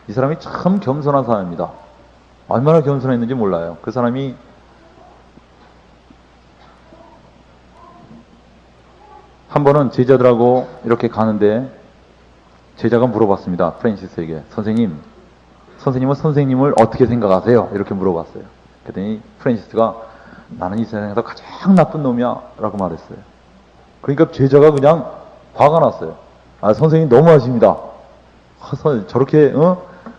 이 사람이 참 겸손한 사람입니다. 얼마나 겸손했는지 몰라요. 그 사람이 한 번은 제자들하고 이렇게 가는데 제자가 물어봤습니다. 프랜시스에게. 선생님은 선생님을 어떻게 생각하세요? 이렇게 물어봤어요. 그랬더니 프랜시스가 나는 이 세상에서 가장 나쁜 놈이야 라고 말했어요. 그러니까 제자가 그냥 화가 났어요. 선생님 너무하십니다. 저렇게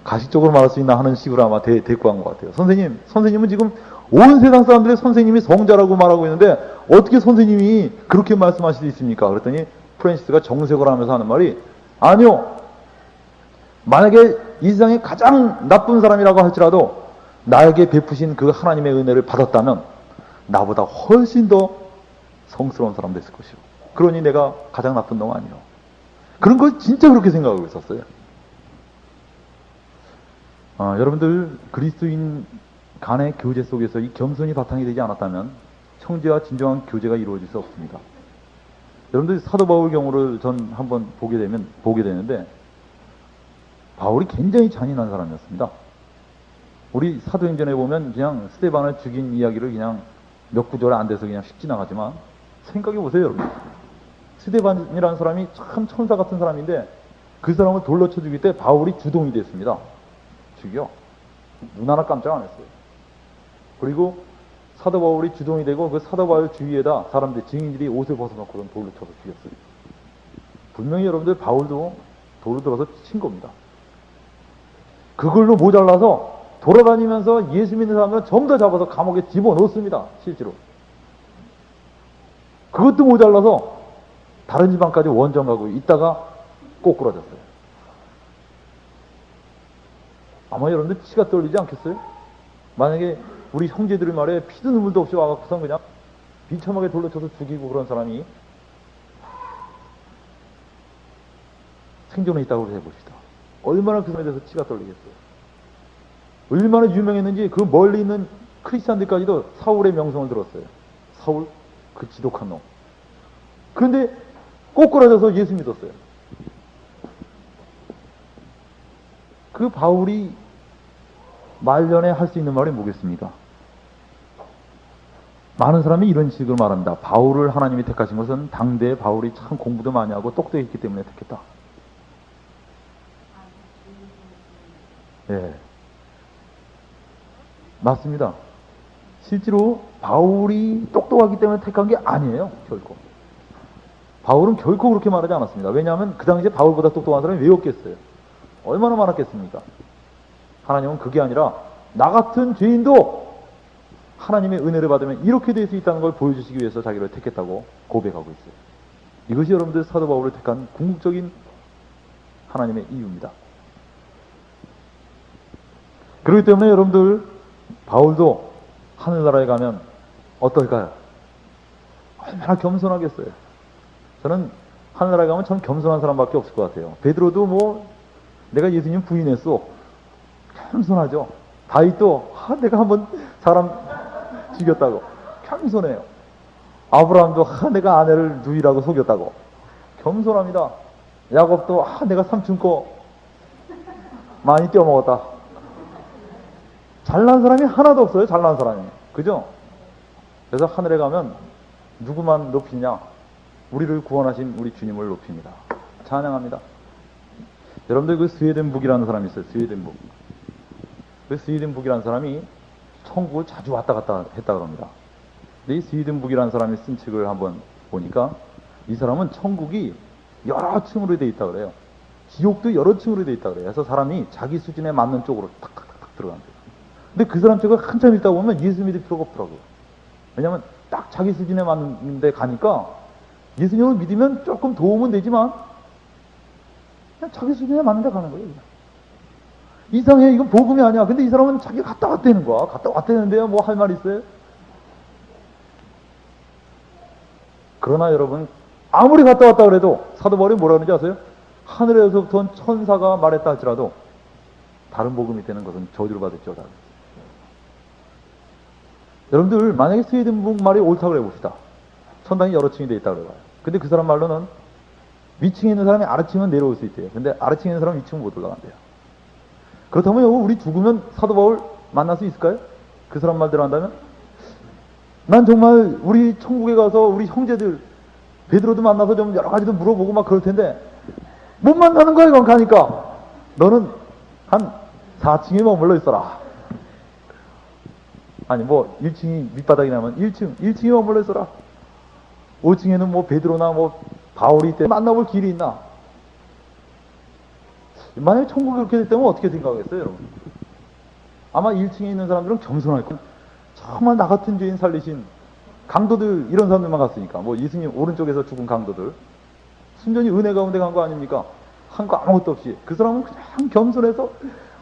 가식적으로 말할 수 있나 하는 식으로 아마 대꾸한 것 같아요. 선생님은 지금 온 세상 사람들의 선생님이 성자라고 말하고 있는데 어떻게 선생님이 그렇게 말씀하실 수 있습니까? 그랬더니 프랜시스가 정색을 하면서 하는 말이 아니요. 만약에 이 세상에 가장 나쁜 사람이라고 할지라도 나에게 베푸신 그 하나님의 은혜를 받았다면 나보다 훨씬 더 성스러운 사람 됐을 것이고 그러니 내가 가장 나쁜 놈 아니요. 그런 걸 진짜 그렇게 생각하고 있었어요. 여러분들 그리스도인 간의 교제 속에서 이 겸손이 바탕이 되지 않았다면 형제와 진정한 교제가 이루어질 수 없습니다. 여러분들 사도 바울 경우를 전 한번 보게 되는데 바울이 굉장히 잔인한 사람이었습니다. 우리 사도행전에 보면 그냥 스데반을 죽인 이야기를 그냥 몇 구절 안 돼서 그냥 휙 지나가지만 생각해 보세요, 여러분. 스데반이라는 사람이 참 천사 같은 사람인데 그 사람을 돌로 쳐 죽일 때 바울이 주동이 됐습니다. 죽여. 눈 하나 깜짝 안 했어요. 그리고 사도 바울이 주동이 되고 그 사도 바울 주위에다 사람들, 증인들이 옷을 벗어놓고는 돌로 쳐서 죽였어요. 분명히 여러분들 바울도 돌로 들어서 친 겁니다. 그걸로 모자라서 돌아다니면서 예수 믿는 사람을 전부 다 잡아서 감옥에 집어넣습니다. 실제로. 그것도 모자라서 다른 지방까지 원정 가고 있다가 꼬꾸라졌어요. 아마 여러분들 피가 떨리지 않겠어요? 만약에 우리 형제들의 말에 피도 눈물도 없이 와갖고선 그냥 비참하게 돌로 쳐서 죽이고 그런 사람이 생존에 있다고 해봅시다. 얼마나 그 사람에 대해서 치가 떨리겠어요? 얼마나 유명했는지 그 멀리 있는 크리스찬들까지도 사울의 명성을 들었어요. 사울? 그 지독한 놈. 그런데 꼬꾸라져서 예수 믿었어요. 그 바울이 말년에 할 수 있는 말이 뭐겠습니까? 많은 사람이 이런 식으로 말합니다. 바울을 하나님이 택하신 것은 당대에 바울이 참 공부도 많이 하고 똑똑했기 때문에 택했다. 예. 맞습니다. 실제로 바울이 똑똑하기 때문에 택한 게 아니에요. 결코. 바울은 결코 그렇게 말하지 않았습니다. 왜냐하면 그 당시에 바울보다 똑똑한 사람이 왜 없겠어요? 얼마나 많았겠습니까? 하나님은 그게 아니라 나 같은 죄인도 하나님의 은혜를 받으면 이렇게 될 수 있다는 걸 보여주시기 위해서 자기를 택했다고 고백하고 있어요. 이것이 여러분들 사도 바울을 택한 궁극적인 하나님의 이유입니다. 그렇기 때문에 여러분들 바울도 하늘나라에 가면 어떨까요? 얼마나 겸손하겠어요. 저는 하늘나라에 가면 참 겸손한 사람밖에 없을 것 같아요. 베드로도 뭐 내가 예수님 부인했어. 겸손하죠. 다윗도 내가 한번 사람 죽였다고 겸손해요. 아브라함도 내가 아내를 누이라고 속였다고 겸손합니다. 야곱도 내가 삼촌 거 많이 떼어먹었다. 잘난 사람이 하나도 없어요. 잘난 사람이. 그죠? 그래서 하늘에 가면 누구만 높이냐? 우리를 구원하신 우리 주님을 높입니다. 찬양합니다. 여러분들 그 스웨덴북이라는 사람이 있어요. 스웨덴북. 그 스웨덴북이라는 사람이 천국을 자주 왔다 갔다 했다 그럽니다. 근데 이 스웨덴북이라는 사람이 쓴 책을 한번 보니까 이 사람은 천국이 여러 층으로 되어 있다 그래요. 지옥도 여러 층으로 되어 있다 그래요. 그래서 사람이 자기 수준에 맞는 쪽으로 탁탁탁 들어간대요. 근데 그 사람 책을 한참 읽다 보면 예수 믿을 필요가 없더라고요. 왜냐하면 딱 자기 수준에 맞는 데 가니까 예수님을 믿으면 조금 도움은 되지만 그냥 자기 수준에 맞는 데 가는 거예요. 그냥. 이상해. 이건 복음이 아니야. 근데 이 사람은 자기가 갔다 왔다는 거야. 갔다 왔다는데요. 뭐 할 말 있어요? 그러나 여러분 아무리 갔다 왔다 그래도 사도 바울이 뭐라 그러는지 아세요? 하늘에서부터 천사가 말했다 할지라도 다른 복음이 되는 것은 저주를 받을지어다. 여러분들 만약에 스웨덴북 말이 옳다고 해봅시다. 천당이 여러 층이 되어 있다고 그래봐요. 근데 그 사람 말로는 위층에 있는 사람이 아래층은 내려올 수 있대요. 근데 아래층에 있는 사람은 위층은 못 올라간대요. 그렇다면 우리 죽으면 사도 바울 만날 수 있을까요? 그 사람 말대로 한다면? 난 정말 우리 천국에 가서 우리 형제들 베드로도 만나서 좀 여러 가지도 물어보고 막 그럴 텐데 못 만나는 거야. 이건 가니까 너는 한 4층에 머물러 있어라. 아니 뭐 1층이 밑바닥이 나면 1층에 머물러 있어라. 5층에는 뭐 베드로나 뭐 바울이 있대. 만나볼 길이 있나? 만약에 천국이 그렇게 됐다면 어떻게 생각하겠어요, 여러분? 아마 1층에 있는 사람들은 겸손할 거예요. 정말 나 같은 죄인 살리신 강도들, 이런 사람들만 갔으니까. 뭐 예수님 오른쪽에서 죽은 강도들. 순전히 은혜 가운데 간 거 아닙니까? 한 거 아무것도 없이. 그 사람은 그냥 겸손해서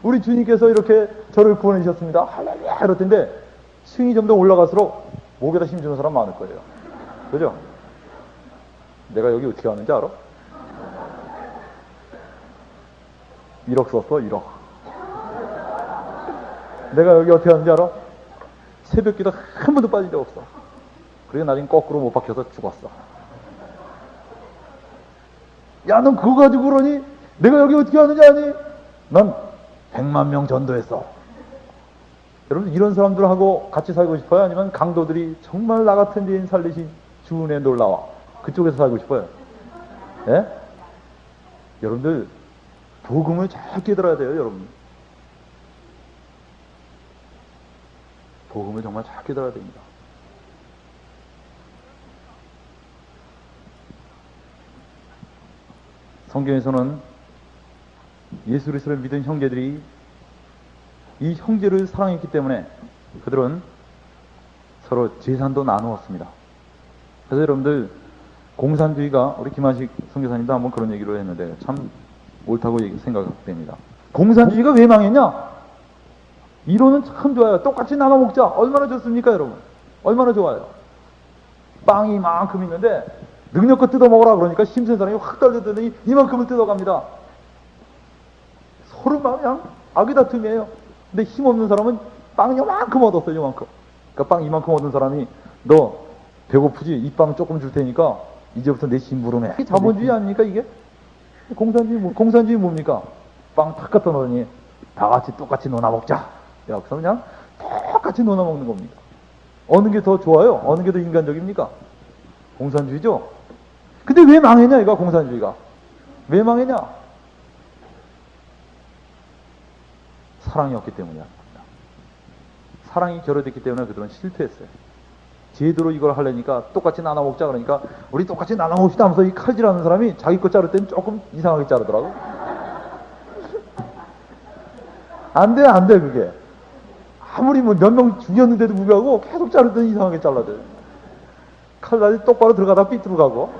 우리 주님께서 이렇게 저를 구원해 주셨습니다. 할렐루야! 이럴 텐데 층이 좀 더 올라갈수록 목에다 힘주는 사람 많을 거예요. 그죠? 내가 여기 어떻게 하는지 알아? 1억 썼어, 1억. 내가 여기 어떻게 하는지 알아? 새벽기도 한 번도 빠진 적 없어. 그리고 나중에 거꾸로 못 박혀서 죽었어. 야, 넌 그거 가지고 그러니? 내가 여기 어떻게 하는지 아니? 난 100만 명 전도했어. 여러분, 이런 사람들하고 같이 살고 싶어요? 아니면 강도들이 정말 나 같은 죄인 살리신 주 은혜 놀라와 그쪽에서 살고 싶어요? 예? 여러분들 복음을 잘 깨달아야 돼요, 여러분. 복음을 정말 잘 깨달아야 됩니다. 성경에서는 예수 그리스도를 믿은 형제들이 이 형제를 사랑했기 때문에 그들은 서로 재산도 나누었습니다. 그래서 여러분들 공산주의가, 우리 김한식 선교사님도 한번 그런 얘기를 했는데 참 옳다고 생각됩니다. 공산주의가 왜 망했냐? 이론은 참 좋아요. 똑같이 나눠 먹자. 얼마나 좋습니까, 여러분? 얼마나 좋아요. 빵이 이만큼 있는데 능력껏 뜯어 먹으라 그러니까 힘센 사람이 확 달려들더니 이만큼을 뜯어갑니다. 서로 막 그냥 악의 다툼이에요. 근데 힘없는 사람은 빵 요만큼 얻었어요. 요만큼. 그러니까 빵 이만큼 얻은 사람이 너 배고프지? 이 빵 조금 줄 테니까 이제부터 내 심부름해. 이게 자본주의 아닙니까 이게? 공산주의 뭡니까? 빵 탁 갖다 놓으니 다 같이 똑같이 논아 먹자. 여기서 그냥 똑같이 논아 먹는 겁니다. 어느 게 더 좋아요? 어느 게 더 인간적입니까? 공산주의죠? 근데 왜 망했냐 이거 공산주의가? 왜 망했냐? 사랑이 없기 때문이야. 사랑이 결여됐기 때문에 그들은 실패했어요. 제대로 이걸 하려니까 똑같이 나눠 먹자 그러니까 우리 똑같이 나눠 먹읍시다 하면서 이 칼질하는 사람이 자기 거 자를 때는 조금 이상하게 자르더라고. 안 돼 그게. 아무리 뭐 몇 명 죽였는데도 불구하고 계속 자르더니 이상하게 잘라대. 칼날이 똑바로 들어가다 삐뚤어 가고.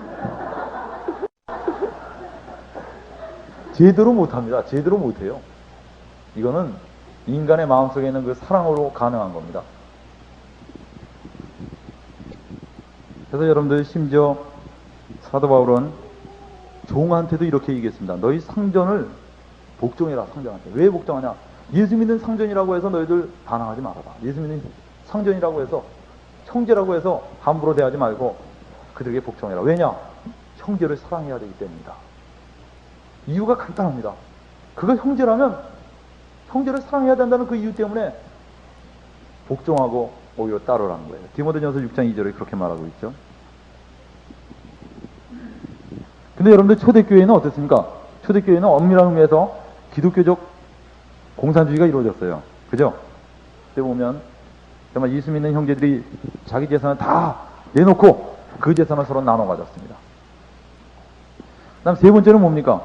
제대로 못합니다. 제대로 못해요. 이거는 인간의 마음속에 있는 그 사랑으로 가능한 겁니다. 그래서 여러분들 심지어 사도 바울은 종한테도 이렇게 얘기했습니다. 너희 상전을 복종해라. 상전한테. 왜 복종하냐? 예수 믿는 상전이라고 해서 너희들 반항하지 말아라. 예수 믿는 상전이라고 해서 형제라고 해서 함부로 대하지 말고 그들에게 복종해라. 왜냐? 형제를 사랑해야 되기 때문이다. 이유가 간단합니다. 그가 형제라면 형제를 사랑해야 된다는 그 이유 때문에 복종하고 오히려 따르라는 거예요. 디모데전서 6장 2절에 그렇게 말하고 있죠. 근데 여러분들 초대교회는 어땠습니까? 초대교회는 엄밀한 의미에서 기독교적 공산주의가 이루어졌어요. 그죠? 그때 보면 정말 예수 믿는 형제들이 자기 재산을 다 내놓고 그 재산을 서로 나눠 가졌습니다. 그다음 세 번째는 뭡니까?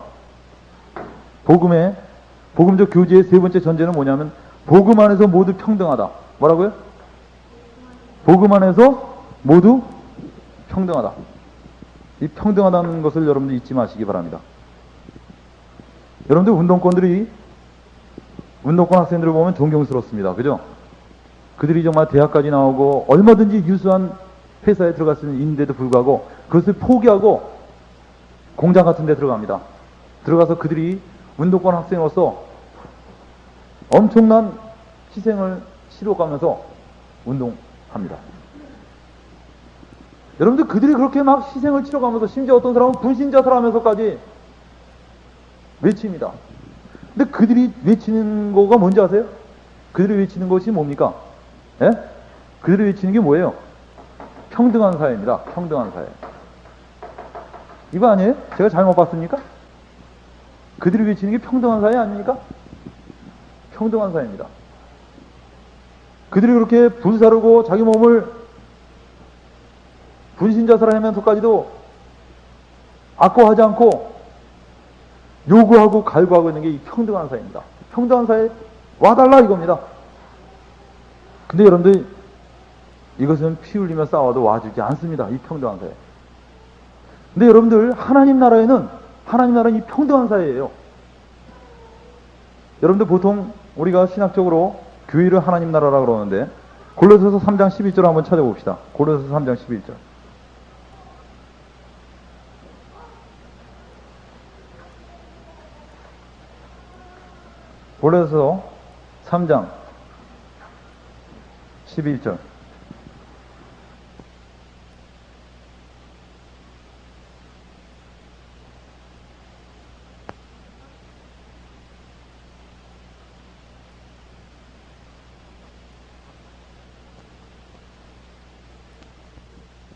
복음적 교제의 세 번째 전제는 뭐냐면 복음 안에서 모두 평등하다. 뭐라고요? 복음 안에서 모두 평등하다. 이 평등하다는 것을 여러분들 잊지 마시기 바랍니다. 여러분들 운동권 학생들을 보면 존경스럽습니다. 그죠? 그들이 정말 대학까지 나오고 얼마든지 유수한 회사에 들어갈 수 있는데도 불구하고 그것을 포기하고 공장 같은 데 들어갑니다. 들어가서 그들이 운동권 학생으로서 엄청난 희생을 치러가면서 운동합니다. 여러분들 그들이 그렇게 막 희생을 치러가면서 심지어 어떤 사람은 분신자살하면서까지 외칩니다. 근데 그들이 외치는 거가 뭔지 아세요? 그들이 외치는 것이 뭡니까? 예? 그들이 외치는 게 뭐예요? 평등한 사회입니다. 평등한 사회. 이거 아니에요? 제가 잘못 봤습니까? 그들이 외치는 게 평등한 사회 아닙니까? 평등한 사회입니다. 그들이 그렇게 불사르고 자기 몸을 분신자살하면서까지도 아까워하지 않고 요구하고 갈구하고 있는 게 이 평등한 사회입니다. 평등한 사회 와달라 이겁니다. 근데 여러분들 이것은 피 흘리며 싸워도 와주지 않습니다. 이 평등한 사회. 근데 여러분들 하나님 나라는 이 평등한 사회예요. 여러분들 보통 우리가 신학적으로 교회를 하나님 나라라고 그러는데 골로새서 3장 11절 한번 찾아봅시다. 골로새서 3장 11절. 골로새서 3장 11절.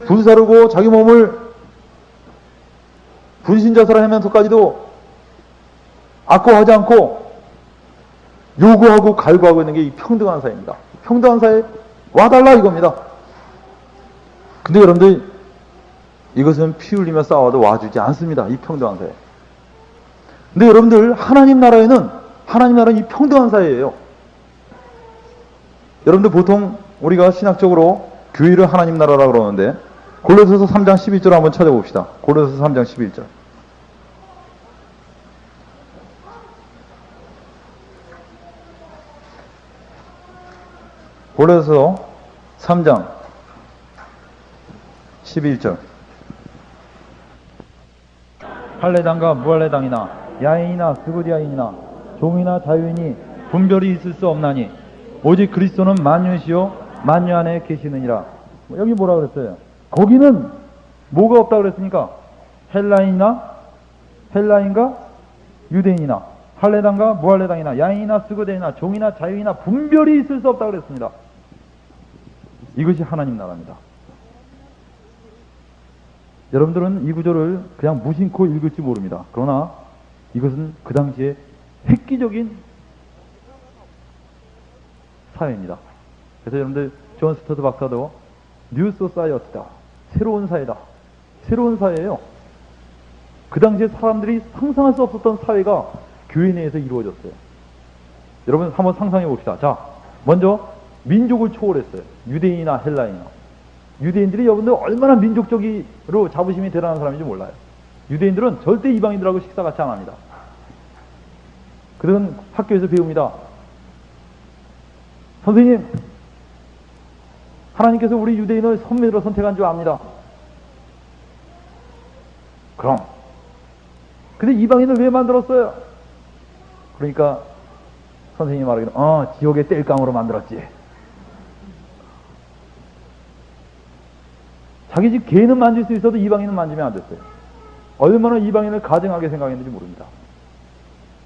불사르고 자기 몸을 분신자살하면서까지도 아까워하지 않고 요구하고 갈구하고 있는 게 이 평등한 사회입니다. 평등한 사회 와달라 이겁니다. 근데 여러분들 이것은 피 흘리며 싸워도 와주지 않습니다. 이 평등한 사회. 근데 여러분들 하나님 나라는 이 평등한 사회예요. 여러분들 보통 우리가 신학적으로 교회를 하나님 나라라고 그러는데 골로새서 3장 11절 한번 찾아봅시다. 골로새서 3장 11절. 골로새서 3장 11절. 할례당과 무할례당이나 야인이나 스고디아인이나 종이나 자유인이 분별이 있을 수 없나니 오직 그리스도는 만유시요 만유 안에 계시느니라. 여기 뭐라 그랬어요? 거기는 뭐가 없다고 그랬습니까? 헬라인과 유대인이나 할례당과 무할례당이나 야인이나 스고디아인이나 종이나 자유인이나 분별이 있을 수 없다고 그랬습니다. 이것이 하나님 나라입니다. 여러분들은 이 구절을 그냥 무심코 읽을지 모릅니다. 그러나 이것은 그 당시에 획기적인 사회입니다. 그래서 여러분들 존 스터드 박사도 뉴 소사이어티다. 새로운 사회다. 새로운 사회예요. 그 당시에 사람들이 상상할 수 없었던 사회가 교회 내에서 이루어졌어요. 여러분 한번 상상해 봅시다. 자, 먼저 민족을 초월했어요. 유대인이나 헬라인이나. 유대인들이 여러분들 얼마나 민족적으로 자부심이 대단한 사람인지 몰라요. 유대인들은 절대 이방인들하고 식사 같이 안 합니다. 그들은 학교에서 배웁니다. 선생님, 하나님께서 우리 유대인을 선민으로 선택한 줄 압니다. 그럼. 근데 이방인을 왜 만들었어요? 그러니까 선생님이 말하기를 지옥의 땔감으로 만들었지. 자기 집 개는 만질 수 있어도 이방인은 만지면 안 됐어요. 얼마나 이방인을 가증하게 생각했는지 모릅니다.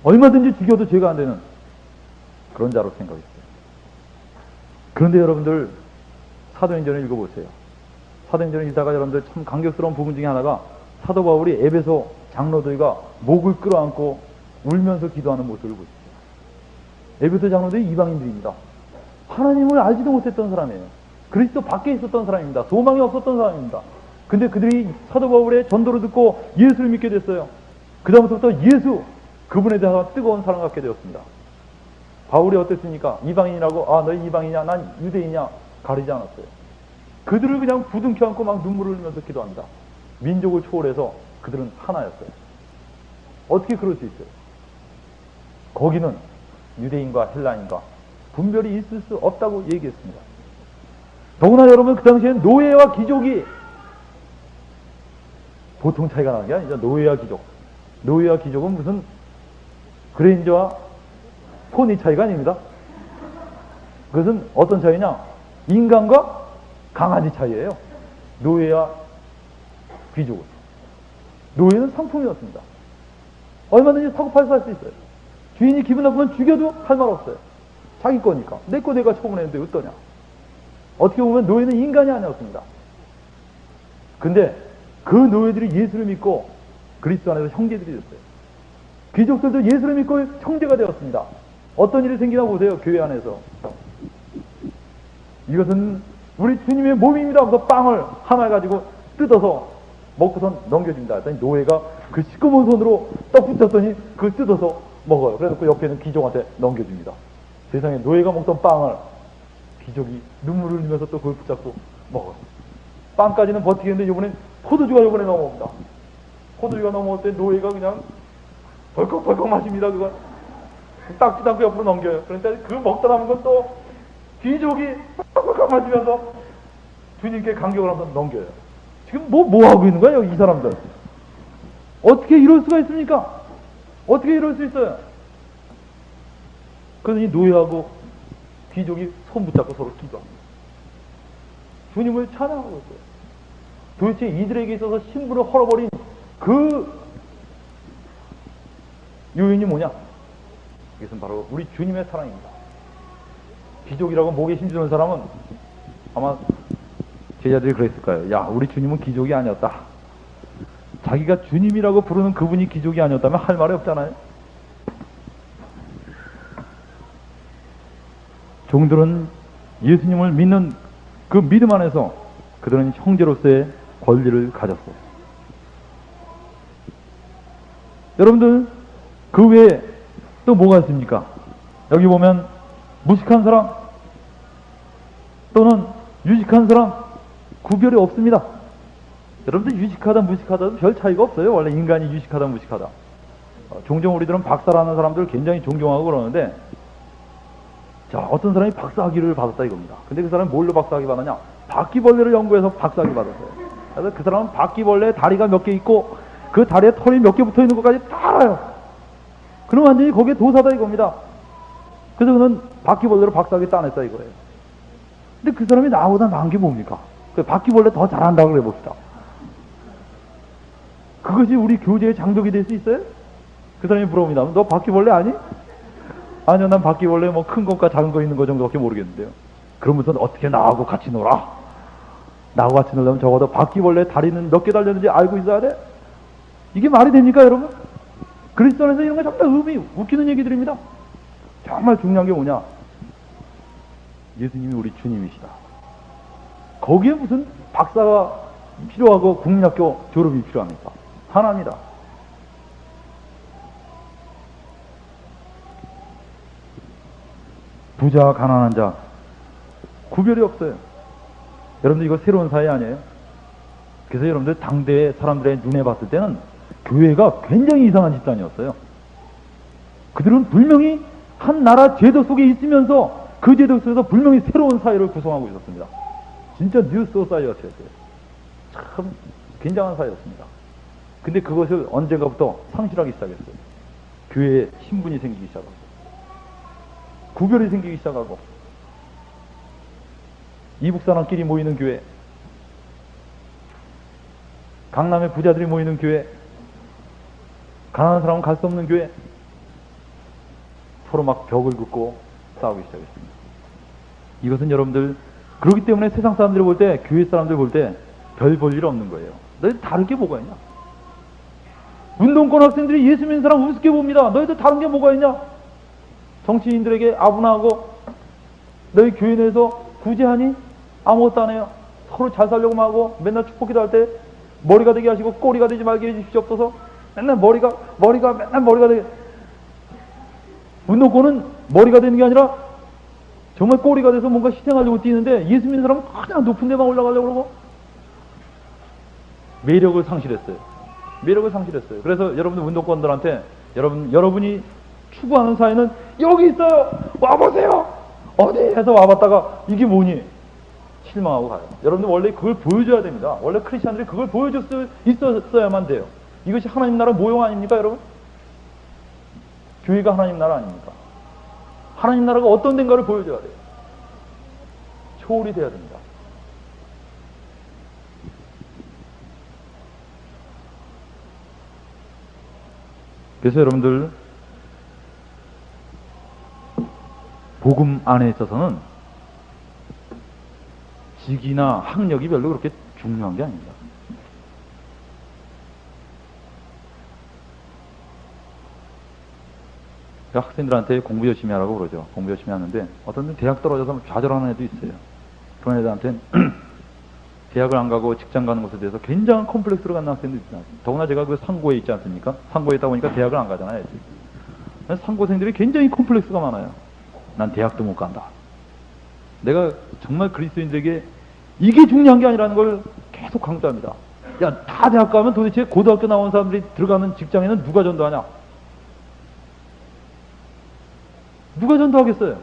얼마든지 죽여도 죄가 안 되는 그런 자로 생각했어요. 그런데 여러분들 사도행전을 읽어보세요. 사도행전을 읽다가 여러분들 참 감격스러운 부분 중에 하나가 사도 바울이 에베소 장로들과 목을 끌어안고 울면서 기도하는 모습을 보십시오. 에베소 장로들이 이방인들입니다. 하나님을 알지도 못했던 사람이에요. 그리스도 밖에 있었던 사람입니다. 소망이 없었던 사람입니다. 근데 그들이 사도 바울의 전도를 듣고 예수를 믿게 됐어요. 그 다음부터 예수, 그분에 대한 뜨거운 사랑을 갖게 되었습니다. 바울이 어땠습니까? 이방인이라고, 아, 너희 이방이냐, 난 유대인이냐, 가리지 않았어요. 그들을 그냥 부둥켜 안고 막 눈물을 흘리면서 기도합니다. 민족을 초월해서 그들은 하나였어요. 어떻게 그럴 수 있어요? 거기는 유대인과 헬라인과 분별이 있을 수 없다고 얘기했습니다. 더구나 여러분, 그 당시엔 노예와 귀족이 보통 차이가 나는 게 아니죠. 노예와 귀족. 노예와 귀족은 무슨 그레인저와 포니 차이가 아닙니다. 그것은 어떤 차이냐? 인간과 강아지 차이예요. 노예와 귀족은. 노예는 상품이었습니다. 얼마든지 사고 팔고 할 수 있어요. 주인이 기분 나쁘면 죽여도 할 말 없어요. 자기 거니까. 내 거 내가 처분했는데 어떠냐. 어떻게 보면 노예는 인간이 아니었습니다. 근데 그 노예들이 예수를 믿고 그리스도 안에서 형제들이 됐어요. 귀족들도 예수를 믿고 형제가 되었습니다. 어떤 일이 생기나 보세요. 교회 안에서. 이것은 우리 주님의 몸입니다. 그래서 빵을 하나 가지고 뜯어서 먹고선 넘겨줍니다. 그랬더니 노예가 그 시꺼먼 손으로 떡 붙였더니 그걸 뜯어서 먹어요. 그래서 그 옆에 있는 귀족한테 넘겨줍니다. 세상에 노예가 먹던 빵을 귀족이 눈물을 흘리면서 또 그걸 붙잡고 먹어요. 빵까지는 버티겠는데 이번엔 포도주가 이번에 넘어옵니다. 포도주가 넘어올 때 노예가 그냥 벌컥벌컥 마십니다. 그걸 닦지도 않고 옆으로 넘겨요. 그런데 그 먹다 남은 건 또 귀족이 벌컥벌컥 마시면서 주님께 간격을 한번 넘겨요. 지금 뭐 하고 있는 거예요, 이 사람들? 어떻게 이럴 수가 있습니까? 어떻게 이럴 수 있어요? 그러더니 노예하고 귀족이 손 붙잡고 서로 기도합니다. 주님을 찬양하고 있어요. 도대체 이들에게 있어서 신분을 헐어버린 그 요인이 뭐냐? 이것은 바로 우리 주님의 사랑입니다. 귀족이라고 목에 힘주는 사람은 아마 제자들이 그랬을 거예요. 야, 우리 주님은 귀족이 아니었다. 자기가 주님이라고 부르는 그분이 귀족이 아니었다면 할 말이 없잖아요. 종들은 예수님을 믿는 그 믿음 안에서 그들은 형제로서의 권리를 가졌어요. 여러분들, 그 외에 또 뭐가 있습니까? 여기 보면 무식한 사람 또는 유식한 사람 구별이 없습니다. 여러분들 유식하다 무식하다도 별 차이가 없어요. 원래 인간이 유식하다 무식하다. 종종 우리들은 박사라는 사람들을 굉장히 존경하고 그러는데, 자, 어떤 사람이 박사학위를 받았다 이겁니다. 근데 그 사람이 뭘로 박사학위 받았냐? 바퀴벌레를 연구해서 박사학위 받았어요. 그래서 그 사람은 바퀴벌레 다리가 몇 개 있고 그 다리에 털이 몇 개 붙어 있는 것까지 다 알아요. 그럼 완전히 거기에 도사다 이겁니다. 그래서 그는 바퀴벌레로 박사학위 따냈다 이거예요. 근데 그 사람이 나보다 나은 게 뭡니까? 그 바퀴벌레 더 잘한다고 그래 봅시다. 그것이 우리 교제의 장벽이 될 수 있어요? 그 사람이 물어봅니다. 너 바퀴벌레 아니? 아니요, 난 바퀴벌레 뭐 큰 것과 작은 거 있는 거 정도밖에 모르겠는데요. 그러면서 어떻게 나하고 같이 놀아? 나하고 같이 놀려면 적어도 바퀴벌레 다리는 몇 개 달렸는지 알고 있어야 돼? 이게 말이 됩니까, 여러분? 그리스도 안에서 이런 거 전부 다 의미, 웃기는 얘기들입니다. 정말 중요한 게 뭐냐? 예수님이 우리 주님이시다. 거기에 무슨 박사가 필요하고 국민학교 졸업이 필요합니까? 하나입니다. 부자와 가난한 자 구별이 없어요. 여러분들 이거 새로운 사회 아니에요? 그래서 여러분들 당대의 사람들의 눈에 봤을 때는 교회가 굉장히 이상한 집단이었어요. 그들은 분명히 한 나라 제도 속에 있으면서 그 제도 속에서 분명히 새로운 사회를 구성하고 있었습니다. 진짜 뉴 소사이어티였어요. 참 굉장한 사회였습니다. 근데 그것을 언젠가부터 상실하기 시작했어요. 교회에 신분이 생기기 시작하고 구별이 생기기 시작하고 이북 사람끼리 모이는 교회, 강남의 부자들이 모이는 교회, 가난한 사람은 갈 수 없는 교회, 서로 막 벽을 긋고 싸우기 시작했습니다. 이것은 여러분들 그렇기 때문에 세상 사람들이 볼 때, 교회 사람들이 볼 때 별 볼 일 없는 거예요. 너희들 다른 게 뭐가 있냐? 운동권 학생들이 예수 믿는 사람 우습게 봅니다. 너희들 다른 게 뭐가 있냐? 정치인들에게 아분하고 너희 교회 내에서 구제하니? 아무것도 안 해요. 서로 잘 살려고만 하고 맨날 축복 기도할 때 머리가 되게 하시고 꼬리가 되지 말게 해주시옵소서. 맨날 머리가 맨날 머리가 되게. 운동권은 머리가 되는 게 아니라 정말 꼬리가 돼서 뭔가 희생하려고 뛰는데 예수 믿는 사람은 그냥 높은 데만 올라가려고 그러고 매력을 상실했어요. 매력을 상실했어요. 그래서 여러분들 운동권들한테 여러분이 추구하는 사회는 여기 있어요. 와보세요. 어디에서 와봤다가 이게 뭐니? 실망하고 가요. 여러분들 원래 그걸 보여줘야 됩니다. 원래 크리스찬들이 그걸 보여줄 수 있었어야만 돼요. 이것이 하나님 나라 모형 아닙니까, 여러분? 교회가 하나님 나라 아닙니까? 하나님 나라가 어떤 데인가를 보여줘야 돼요. 초월이 돼야 됩니다. 그래서 여러분들 복음 안에 있어서는 직위나 학력이 별로 그렇게 중요한 게 아닙니다. 학생들한테 공부 열심히 하라고 그러죠. 공부 열심히 하는데 어떤 분 대학 떨어져서 좌절하는 애도 있어요. 그런 애들한테는 대학을 안 가고 직장 가는 것에 대해서 굉장한 컴플렉스로 가는 학생도 있어요. 더구나 제가 그 상고에 있지 않습니까? 상고에 있다 보니까 대학을 안 가잖아요. 상고생들이 굉장히 컴플렉스가 많아요. 난 대학도 못 간다. 내가 정말 그리스도인들에게 이게 중요한 게 아니라는 걸 계속 강조합니다. 야, 다 대학 가면 도대체 고등학교 나온 사람들이 들어가는 직장에는 누가 전도하냐? 누가 전도하겠어요?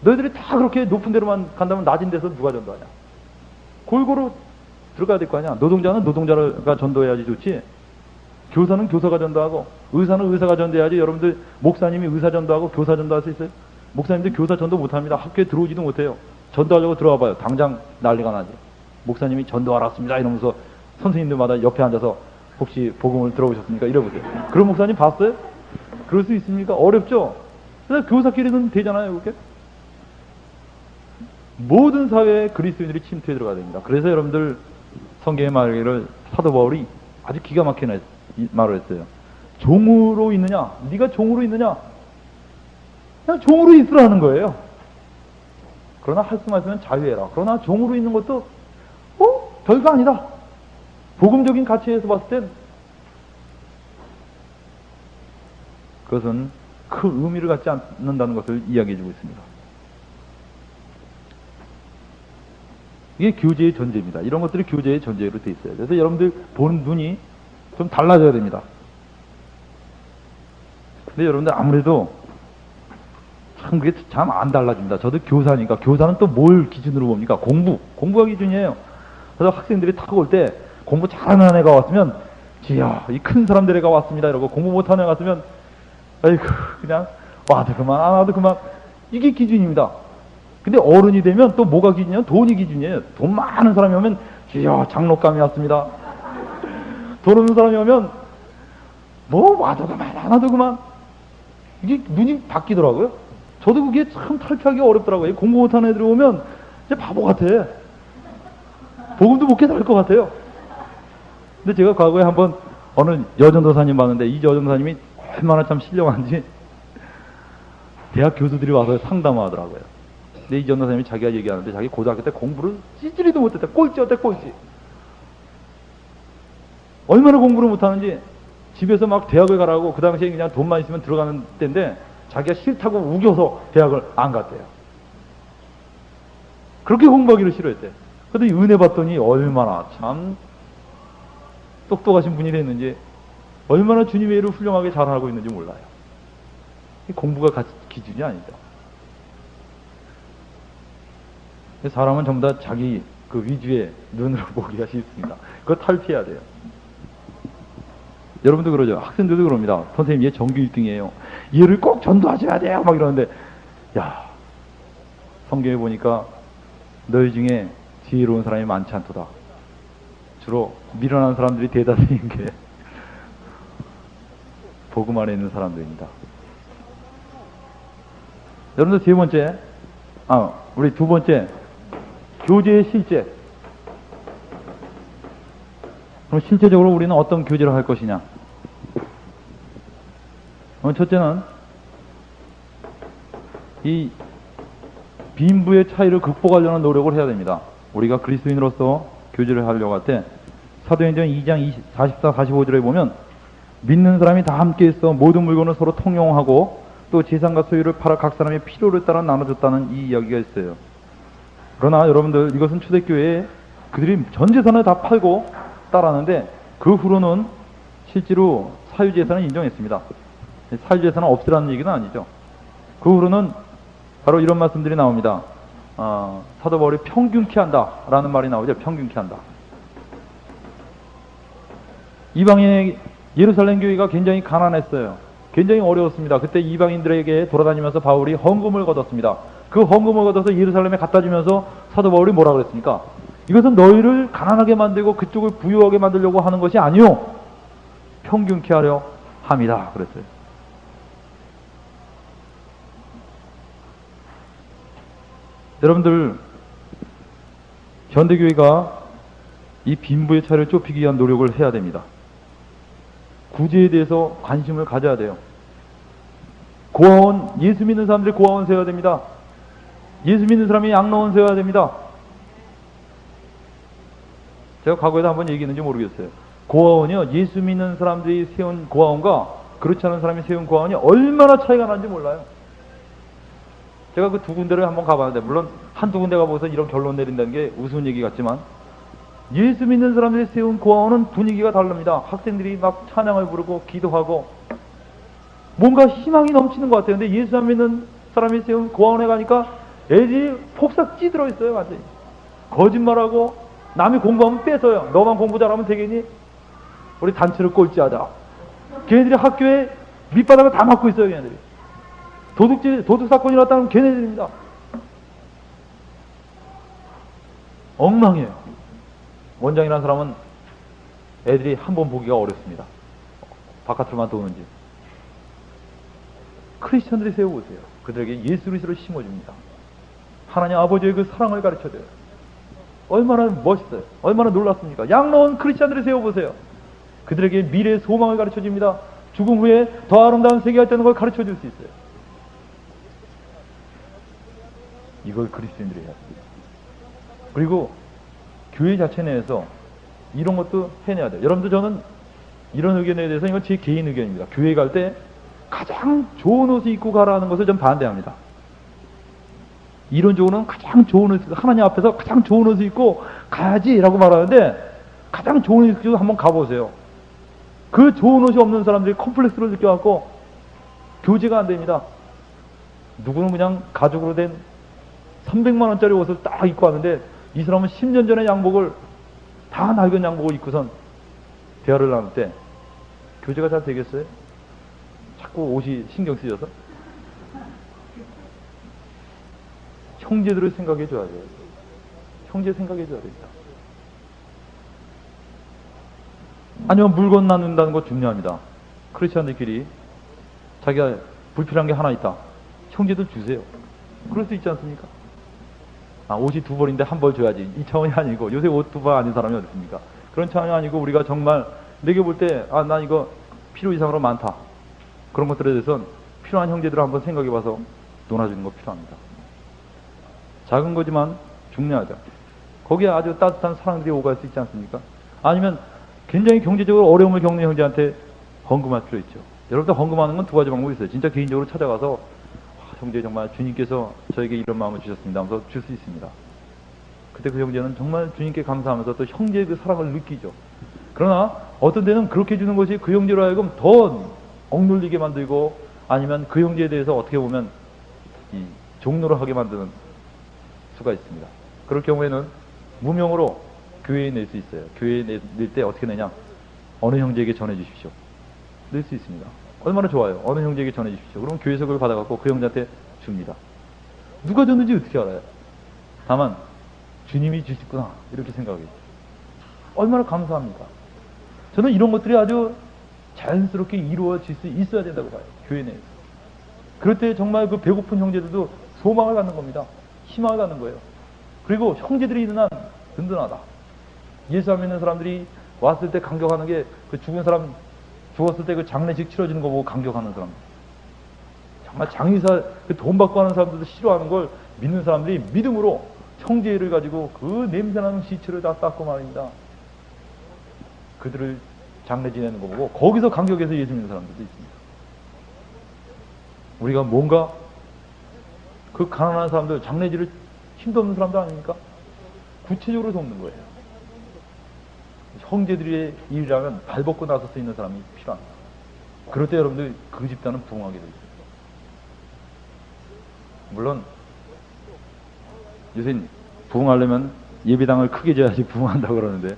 너희들이 다 그렇게 높은 데로만 간다면 낮은 데서 누가 전도하냐? 골고루 들어가야 될 거 아니야? 노동자는 노동자가 전도해야지 좋지. 교사는 교사가 전도하고 의사는 의사가 전도해야지. 여러분들 목사님이 의사 전도하고 교사 전도할 수 있어요? 목사님들 교사 전도 못합니다. 학교에 들어오지도 못해요. 전도하려고 들어와 봐요. 당장 난리가 나지. 목사님이 전도하랐습니다 이러면서 선생님들마다 옆에 앉아서 혹시 복음을 들어보셨습니까? 이러보세요. 그런 목사님 봤어요? 그럴 수 있습니까? 어렵죠? 그래서 교사끼리는 되잖아요. 그렇게 모든 사회에 그리스도인들이 침투해 들어가야 됩니다. 그래서 여러분들 성경의 말을 사도 바울이 아주 기가 막히게 말을 했어요. 종으로 있느냐? 네가 종으로 있느냐? 그냥 종으로 있으라는 거예요. 그러나 할 수만 있으면 자유해라. 그러나 종으로 있는 것도 별거 아니다. 복음적인 가치에서 봤을 땐 그것은 큰 의미를 갖지 않는다는 것을 이야기해주고 있습니다. 이게 교제의 전제입니다. 이런 것들이 교제의 전제로 돼 있어요. 그래서 여러분들 보는 눈이 좀 달라져야 됩니다. 근데 여러분들 아무래도 참 그게 참 안 달라집니다. 저도 교사니까. 교사는 또 뭘 기준으로 봅니까? 공부가 기준이에요. 그래서 학생들이 타고 올 때 공부 잘하는 애가 왔으면 지야 이 큰 사람들 애가 왔습니다 이러고, 공부 못하는 애가 왔으면 아이고 그냥 와도 그만 안 와도 그만, 이게 기준입니다. 근데 어른이 되면 또 뭐가 기준이냐면 돈이 기준이에요. 돈 많은 사람이 오면 지야 장로감이 왔습니다. 돈 없는 사람이 오면 뭐 와도 그만 안 와도 그만, 이게 눈이 바뀌더라고요. 저도 그게 참 탈피하기 어렵더라고요. 공부 못하는 애들이 오면 이제 바보 같아. 복음도 못 깨달을 것 같아요. 근데 제가 과거에 한번 어느 여전도사님 봤는데, 이 여전도사님이 얼마나 참 신령한지 대학 교수들이 와서 상담을 하더라고요. 근데 이 전도사님이 자기가 얘기하는데 자기 고등학교 때 공부를 찌질이도 못했대. 꼴찌였대, 꼴찌. 얼마나 공부를 못하는지 집에서 막 대학을 가라고, 그 당시에 그냥 돈만 있으면 들어가는 때인데 자기가 싫다고 우겨서 대학을 안 갔대요. 그렇게 공부하기를 싫어했대. 근데 은혜 받더니 얼마나 참 똑똑하신 분이 됐는지, 얼마나 주님의 일을 훌륭하게 잘하고 있는지 몰라요. 공부가 기준이 아니죠. 사람은 전부 다 자기 그 위주의 눈으로 보기가 쉽습니다. 그거 탈피해야 돼요. 여러분도 그러죠. 학생들도 그럽니다. 선생님 얘 전교 1등이에요. 얘를 꼭 전도하셔야 돼요. 막 이러는데, 야, 성경에 보니까 너희 중에 지혜로운 사람이 많지 않도다. 주로 미련한 사람들이 대다수인 게 복음 안에 있는 사람들입니다. 여러분들 세 번째, 우리 두 번째 교제의 실제. 그럼 실제적으로 우리는 어떤 교제를 할 것이냐? 첫째는 이 빈부의 차이를 극복하려는 노력을 해야 됩니다. 우리가 그리스도인으로서 교제를 하려고 할 때 사도행전 2장 44, 45절에 보면 믿는 사람이 다 함께해서 모든 물건을 서로 통용하고 또 재산과 소유를 팔아 각 사람의 필요를 따라 나눠줬다는 이 이야기가 있어요. 그러나 여러분들, 이것은 초대교회에 그들이 전 재산을 다 팔고 따랐는데 그 후로는 실제로 사유재산을 인정했습니다. 사유재산은 없애라는 얘기는 아니죠. 그 후로는 바로 이런 말씀들이 나옵니다. 사도 바울이 평균케 한다 라는 말이 나오죠. 평균케 한다. 이방인의 예루살렘 교회가 굉장히 가난했어요. 굉장히 어려웠습니다. 그때 이방인들에게 돌아다니면서 바울이 헌금을 거뒀습니다. 그 헌금을 걷어서 예루살렘에 갖다 주면서 사도 바울이 뭐라 그랬습니까? 이것은 너희를 가난하게 만들고 그쪽을 부유하게 만들려고 하는 것이 아니요, 평균케 하려 함이다 그랬어요. 여러분들, 현대교회가 이 빈부의 차이를 좁히기 위한 노력을 해야 됩니다. 구제에 대해서 관심을 가져야 돼요. 고아원, 예수 믿는 사람들이 고아원 세워야 됩니다. 예수 믿는 사람이 양로원 세워야 됩니다. 제가 과거에도 한번 얘기했는지 모르겠어요. 고아원이요, 예수 믿는 사람들이 세운 고아원과 그렇지 않은 사람이 세운 고아원이 얼마나 차이가 나는지 몰라요. 제가 그 두 군데를 한번 가봤는데, 물론 한두 군데 가보고서 이런 결론 내린다는 게 우스운 얘기 같지만, 예수 믿는 사람들이 세운 고아원은 분위기가 다릅니다. 학생들이 막 찬양을 부르고 기도하고 뭔가 희망이 넘치는 것 같아요. 근데 예수 안 믿는 사람이 세운 고아원에 가니까 애들이 폭삭 찌들어 있어요. 완전히 거짓말하고 남이 공부하면 뺏어요. 너만 공부 잘하면 되겠니? 우리 단체를 꼴찌하자. 걔네들이 학교에 밑바닥을 다 막고 있어요. 걔네들이 도둑 사건이 났다면 걔네들입니다. 엉망이에요. 원장이라는 사람은 애들이 한 번 보기가 어렵습니다. 바깥으로만 도는지. 크리스천들이 세워보세요. 그들에게 예수 그리스도를 심어줍니다. 하나님 아버지의 그 사랑을 가르쳐줘요. 얼마나 멋있어요. 얼마나 놀랍습니까? 양로원 크리스천들이 세워보세요. 그들에게 미래의 소망을 가르쳐줍니다. 죽음 후에 더 아름다운 세계가 있다는 걸 가르쳐줄 수 있어요. 이걸 그리스도인들이 해야 합니다. 그리고 교회 자체 내에서 이런 것도 해내야 돼요. 여러분들, 저는 이런 의견에 대해서, 이건 제 개인 의견입니다. 교회 갈 때 가장 좋은 옷을 입고 가라는 것을 전 반대합니다. 이론적으로는 가장 좋은 옷을, 하나님 앞에서 가장 좋은 옷을 입고 가야지라고 말하는데, 가장 좋은 옷을 입고 한번 가보세요. 그 좋은 옷이 없는 사람들이 컴플렉스를 느껴갖고 교제가 안 됩니다. 누구는 그냥 가죽으로 된 300만 원짜리 옷을 딱 입고 왔는데, 이 사람은 10년 전에 양복을, 다 낡은 양복을 입고선 대화를 나눌 때 교제가 잘 되겠어요? 자꾸 옷이 신경 쓰여서? 형제들을 생각해 줘야 돼요. 형제 생각해 줘야 됩니다. 아니면 물건 나눈다는 거 중요합니다. 크리스천들끼리 자기가 불필요한 게 하나 있다. 형제들 주세요. 그럴 수 있지 않습니까? 옷이 두 벌인데 한 벌 줘야지. 이 차원이 아니고, 요새 옷 두 벌 아닌 사람이 어디 있습니까? 그런 차원이 아니고, 우리가 정말 내게 볼 때, 난 이거 필요 이상으로 많다. 그런 것들에 대해서는 필요한 형제들을 한번 생각해 봐서 논아주는 거 필요합니다. 작은 거지만 중요하죠. 거기에 아주 따뜻한 사랑들이 오갈 수 있지 않습니까? 아니면 굉장히 경제적으로 어려움을 겪는 형제한테 헌금할 필요 있죠. 여러분들, 헌금하는 건 두 가지 방법이 있어요. 진짜 개인적으로 찾아가서, 형제, 정말 주님께서 저에게 이런 마음을 주셨습니다 하면서 줄 수 있습니다. 그때 그 형제는 정말 주님께 감사하면서 또 형제의 그 사랑을 느끼죠. 그러나 어떤 때는 그렇게 주는 것이 그 형제로 하여금 더 억눌리게 만들고, 아니면 그 형제에 대해서 어떻게 보면 이 종노를 하게 만드는 수가 있습니다. 그럴 경우에는 무명으로 교회에 낼 수 있어요. 교회에 낼 때 어떻게 내냐? 어느 형제에게 전해 주십시오. 낼 수 있습니다. 얼마나 좋아요. 어느 형제에게 전해 주십시오. 그럼 교회에서 그걸 받아갖고 그 형제한테 줍니다. 누가 줬는지 어떻게 알아요? 다만 주님이 주셨구나, 이렇게 생각해요. 얼마나 감사합니까? 저는 이런 것들이 아주 자연스럽게 이루어질 수 있어야 된다고 봐요. 교회 내에서. 그럴 때 정말 그 배고픈 형제들도 소망을 갖는 겁니다. 희망을 갖는 거예요. 그리고 형제들이 있는 한 든든하다. 예수 안 믿는 사람들이 왔을 때 감격하는 게 그 죽은 사람 죽었을 때 그 장례식 치러지는 거 보고 감격하는 사람. 정말 장의사 그 돈 받고 하는 사람들도 싫어하는 걸 믿는 사람들이 믿음으로 형제를 가지고 그 냄새나는 시체를 다 닦고 말입니다. 그들을 장례 지내는 거 보고 거기서 감격해서 예수 믿는 사람들도 있습니다. 우리가 뭔가 그 가난한 사람들, 장례지를 힘도 없는 사람들 아닙니까? 구체적으로 돕는 거예요. 형제들의 일이라면 발벗고 나설 수 있는 사람이 필요합니다. 그럴 때 여러분들 그 집단은 부흥하게 되죠. 물론 요새 부흥하려면 예배당을 크게 줘야지 부흥한다고 그러는데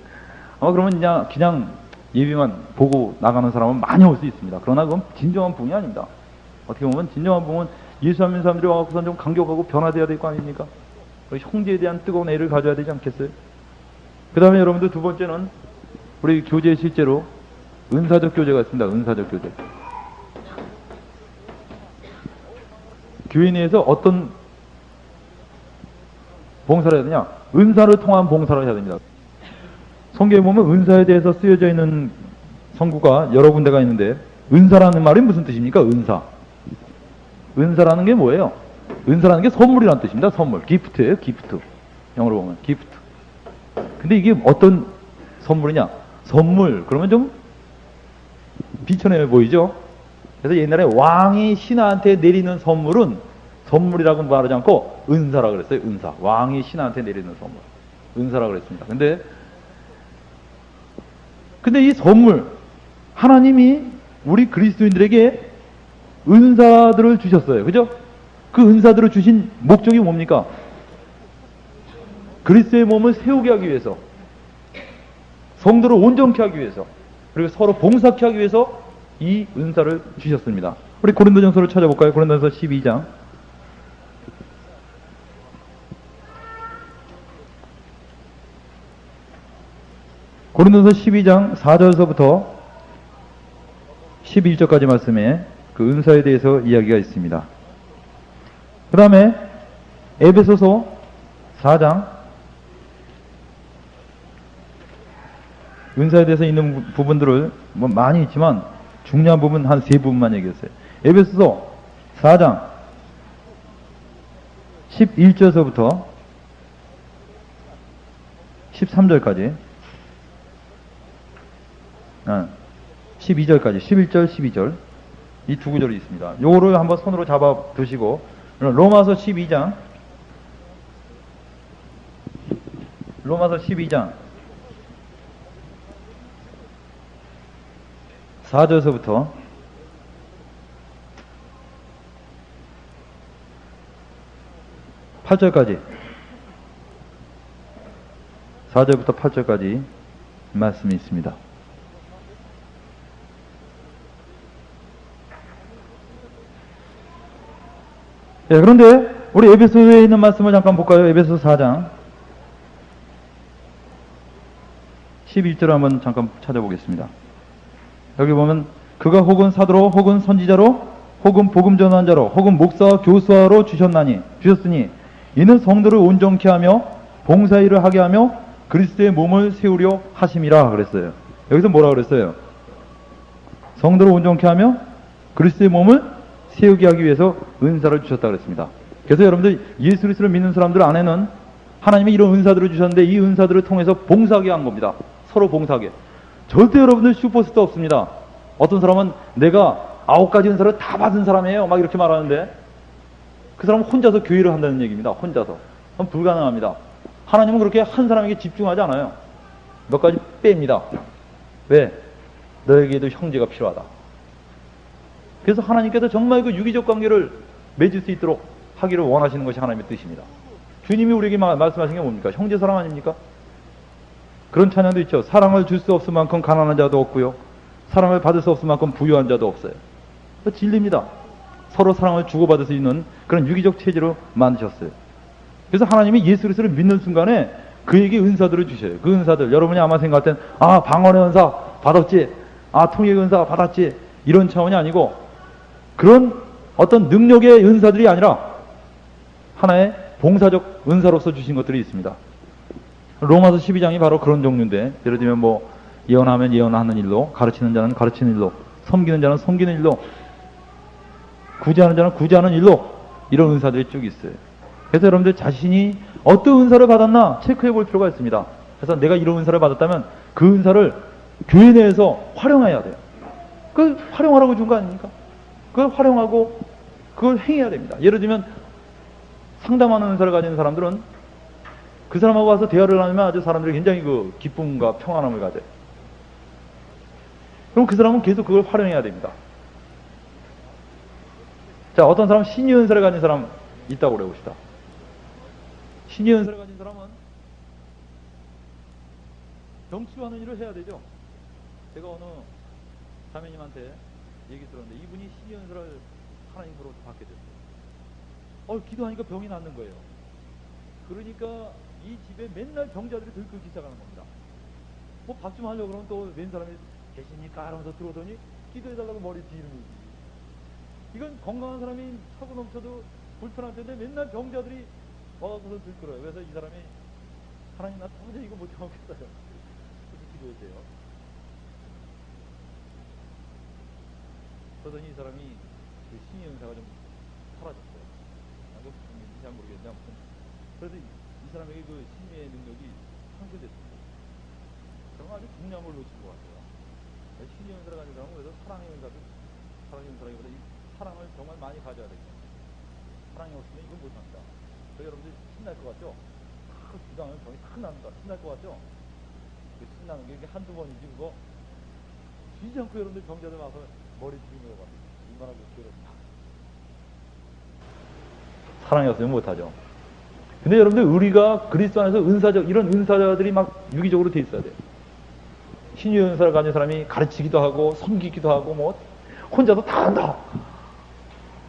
아마 그러면 그냥 예배만 보고 나가는 사람은 많이 올 수 있습니다. 그러나 그건 진정한 부흥이 아닙니다. 어떻게 보면 진정한 부흥은 예수 안 믿는 사람들이 와서 좀 감격하고 변화돼야 될 거 아닙니까? 형제에 대한 뜨거운 애를 가져야 되지 않겠어요? 그 다음에 여러분들 두 번째는 우리 교제에 실제로 은사적 교제가 있습니다. 은사적 교제. 교회 내에서 어떤 봉사를 해야 되냐? 은사를 통한 봉사를 해야 됩니다. 성경에 보면 은사에 대해서 쓰여져 있는 성구가 여러 군데가 있는데 은사라는 말이 무슨 뜻입니까? 은사. 은사라는 게 뭐예요? 은사라는 게 선물이라는 뜻입니다. 선물. 기프트예요. 기프트. 영어로 보면 기프트. 근데 이게 어떤 선물이냐? 선물. 그러면 좀 비천해 보이죠? 그래서 옛날에 왕이 신하한테 내리는 선물은 선물이라고 말하지 않고 은사라고 그랬어요. 은사. 왕이 신하한테 내리는 선물. 은사라고 그랬습니다. 근데 이 선물, 하나님이 우리 그리스도인들에게 은사들을 주셨어요. 그죠? 그 은사들을 주신 목적이 뭡니까? 그리스도의 몸을 세우게 하기 위해서, 성도를 온전케 하기 위해서, 그리고 서로 봉사케 하기 위해서 이 은사를 주셨습니다. 우리 고린도전서를 찾아볼까요? 고린도전서 12장. 고린도전서 12장 4절서부터 11절까지 말씀에 그 은사에 대해서 이야기가 있습니다. 그 다음에 에베소서 4장 은사에 대해서 있는 부분들을 뭐 많이 있지만 중요한 부분 한 세 부분만 얘기했어요. 에베소서 4장 11절서부터 13절까지 12절까지 11절 12절 이 두 구절이 있습니다. 요거를 한번 손으로 잡아 두시고 로마서 12장 4절서부터 8절까지 4절부터 8절까지 말씀이 있습니다. 네, 그런데 우리 에베소서에 있는 말씀을 잠깐 볼까요? 에베소서 4장 11절 한번 잠깐 찾아보겠습니다. 여기 보면 그가 혹은 사도로 혹은 선지자로 혹은 복음 전환자로 혹은 목사와 교수하로 주셨으니 이는 성도를 온전케 하며 봉사일을 하게 하며 그리스도의 몸을 세우려 하심이라 그랬어요. 여기서 뭐라 그랬어요? 성도를 온전케 하며 그리스도의 몸을 세우게 하기 위해서 은사를 주셨다 그랬습니다. 그래서 여러분들 예수 그리스도를 믿는 사람들 안에는 하나님이 이런 은사들을 주셨는데 이 은사들을 통해서 봉사하게 한 겁니다. 서로 봉사하게. 절대 여러분들 슈퍼스타 없습니다. 어떤 사람은 내가 9가지 은사를 다 받은 사람이에요 막 이렇게 말하는데 그 사람은 혼자서 교회를 한다는 얘기입니다. 혼자서. 그건 불가능합니다. 하나님은 그렇게 한 사람에게 집중하지 않아요. 몇 가지 뺍니다. 왜? 너에게도 형제가 필요하다. 그래서 하나님께서 정말 그 유기적 관계를 맺을 수 있도록 하기를 원하시는 것이 하나님의 뜻입니다. 주님이 우리에게 말씀하신 게 뭡니까? 형제 사랑 아닙니까? 그런 찬양도 있죠. 사랑을 줄 수 없을 만큼 가난한 자도 없고요. 사랑을 받을 수 없을 만큼 부유한 자도 없어요. 진리입니다. 서로 사랑을 주고받을 수 있는 그런 유기적 체제로 만드셨어요. 그래서 하나님이 예수 그리스도를 믿는 순간에 그에게 은사들을 주셔요. 그 은사들 여러분이 아마 생각할 땐 방언의 은사 받았지, 통역의 은사 받았지 이런 차원이 아니고 그런 어떤 능력의 은사들이 아니라 하나의 봉사적 은사로서 주신 것들이 있습니다. 로마서 12장이 바로 그런 종류인데, 예를 들면 뭐 예언하면 예언하는 일로, 가르치는 자는 가르치는 일로, 섬기는 자는 섬기는 일로, 구제하는 자는 구제하는 일로, 이런 은사들이 쭉 있어요. 그래서 여러분들 자신이 어떤 은사를 받았나 체크해 볼 필요가 있습니다. 그래서 내가 이런 은사를 받았다면 그 은사를 교회 내에서 활용해야 돼요. 그걸 활용하라고 준 거 아닙니까? 그걸 활용하고 그걸 행해야 됩니다. 예를 들면 상담하는 은사를 가진 사람들은 그 사람하고 와서 대화를 하면 아주 사람들이 굉장히 그 기쁨과 평안함을 가져요. 그럼 그 사람은 계속 그걸 활용해야 됩니다. 자, 어떤 사람 신의 은사를 가진 사람 있다고 그래 봅시다. 신의 은사를 가진 사람은 병치료하는 일을 해야 되죠. 제가 어느 자매님한테 얘기 들었는데 이분이 신의 은사를 하나님으로 받게 됐어요. 기도하니까 병이 낫는 거예요. 그러니까 이 집에 맨날 병자들이 들끓기 시작하는 겁니다. 뭐 밥 좀 하려고 그러면 또 웬 사람이 계십니까? 하면서 들어오더니 기도해달라고 머리 뒤는 거지. 이건 건강한 사람이 차고 넘쳐도 불편할 텐데 맨날 병자들이 와서 들끓어요. 그래서 이 사람이 하나님 나 도저히 이거 못 참겠어요. 그렇게 기도했대요. 그러더니 이 사람이 그 신의 은사가 좀 사라졌어요. 나도 무슨 일인지 잘 모르겠는데 아무튼 그래서 이 사람에게 그 신의 능력이 상쇄됐습니다. 정말 아주 중요한 걸 놓친 것 같아요. 신의 은사를 가진 사람은 그래서 사랑의 은사도 사랑의 은사라기보다 이 사랑을 정말 많이 가져야 되겠다. 사랑이 없으면 이건 못합니다. 여러분들 신날 것 같죠? 기도하면 병이 큰 납니다. 신날 것 같죠? 그 신나는 게 한두 번이지 그거 쉬지 않고 여러분들 병자들 와서 머리 죽이려고 합니다. 얼마나 괴롭다. 사랑이 없으면 못하죠. 근데 여러분들 우리가 그리스도 안에서 은사적 이런 은사자들이 막 유기적으로 돼 있어야 돼요. 신의 은사를 가진 사람이 가르치기도 하고 섬기기도 하고 뭐 혼자도 다 한다.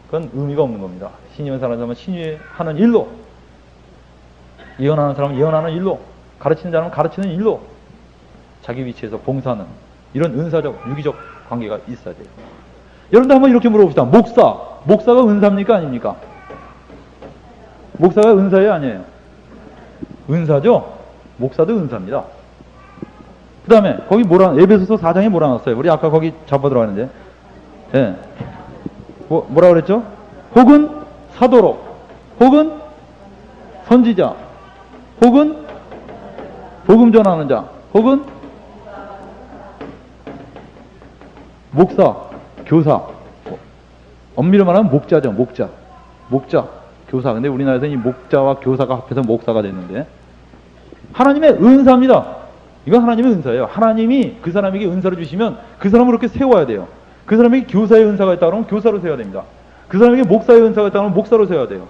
그건 의미가 없는 겁니다. 신의 은사를 가진 사람은 신의 하는 일로, 예언하는 사람은 예언하는 일로, 가르치는 사람은 가르치는 일로 자기 위치에서 봉사하는 이런 은사적 유기적 관계가 있어야 돼요. 여러분들 한번 이렇게 물어봅시다. 목사가 은사입니까 아닙니까? 목사가 은사예요 아니에요? 은사죠? 목사도 은사입니다. 그 다음에 거기 에베소서 4장에 뭐라 나왔어요? 우리 아까 거기 잡아 들어가는데 예. 뭐라 그랬죠? 혹은 사도로, 혹은 선지자, 혹은 복음 전하는 자, 혹은 목사, 교사. 엄밀히 말하면 목자죠. 목자, 교사. 근데 우리나라에서는 이 목자와 교사가 합해서 목사가 됐는데 하나님의 은사입니다. 이건 하나님의 은사예요. 하나님이 그 사람에게 은사를 주시면 그 사람을 그렇게 세워야 돼요. 그 사람에게 교사의 은사가 있다 그러면 교사로 세워야 됩니다. 그 사람에게 목사의 은사가 있다 그러면 목사로 세워야 돼요.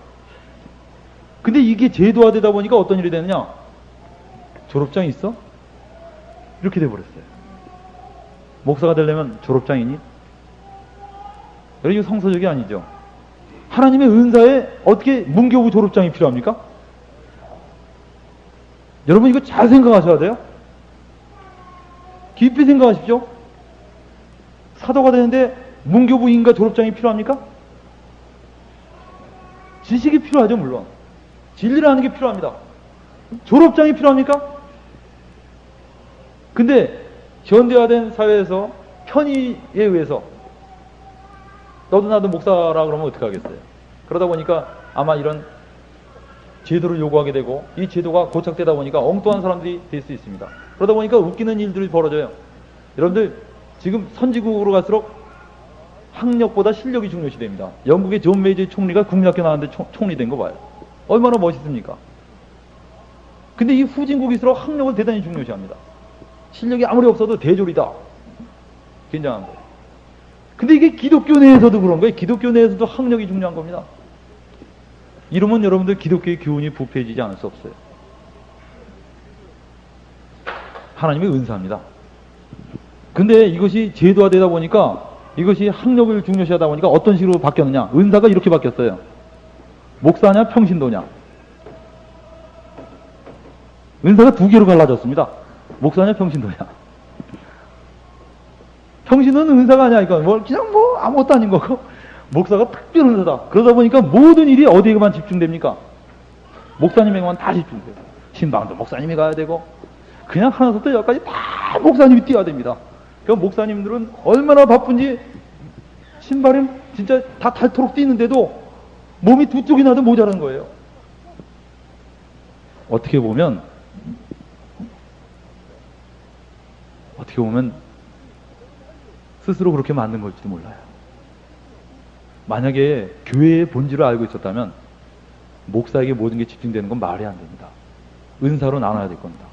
근데 이게 제도화되다 보니까 어떤 일이 되느냐? 졸업장 있어? 이렇게 돼버렸어요. 목사가 되려면 졸업장이니? 여러분 이거 성서적이 아니죠. 하나님의 은사에 어떻게 문교부 졸업장이 필요합니까? 여러분 이거 잘 생각하셔야 돼요. 깊이 생각하십시오. 사도가 되는데 문교부인가 졸업장이 필요합니까? 지식이 필요하죠. 물론 진리라는 게 필요합니다. 졸업장이 필요합니까? 근데 현대화된 사회에서 편의에 의해서 너도 나도 목사라 그러면 어떻게 하겠어요? 그러다 보니까 아마 이런 제도를 요구하게 되고 이 제도가 고착되다 보니까 엉뚱한 사람들이 될 수 있습니다. 그러다 보니까 웃기는 일들이 벌어져요. 여러분들 지금 선진국으로 갈수록 학력보다 실력이 중요시 됩니다. 영국의 존 메이지 총리가 국민학교 나왔는데 총리 된 거 봐요. 얼마나 멋있습니까? 근데 이 후진국일수록 학력을 대단히 중요시합니다. 실력이 아무리 없어도 대졸이다. 굉장한 거예요. 근데 이게 기독교 내에서도 그런 거예요. 기독교 내에서도 학력이 중요한 겁니다. 이러면 여러분들 기독교의 교훈이 부패해지지 않을 수 없어요. 하나님의 은사입니다. 근데 이것이 제도화되다 보니까 이것이 학력을 중요시하다 보니까 어떤 식으로 바뀌었느냐? 은사가 이렇게 바뀌었어요. 목사냐 평신도냐? 은사가 두 개로 갈라졌습니다. 목사냐 평신도냐? 평신도는 은사가 아니야. 그러니까 그냥 아무것도 아닌 거고 목사가 특별 은사다. 그러다 보니까 모든 일이 어디에만 집중됩니까? 목사님에게만 다 집중돼요. 신방도 목사님이 가야 되고, 그냥 하나부터 열까지 다 목사님이 뛰어야 됩니다. 그럼 목사님들은 얼마나 바쁜지 신발이 진짜 다 닳도록 뛰는데도 몸이 두 쪽이나도 모자란 거예요. 어떻게 보면 스스로 그렇게 만든 걸지도 몰라요. 만약에 교회의 본질을 알고 있었다면 목사에게 모든 게 집중되는 건 말이 안 됩니다. 은사로 나눠야 될 겁니다.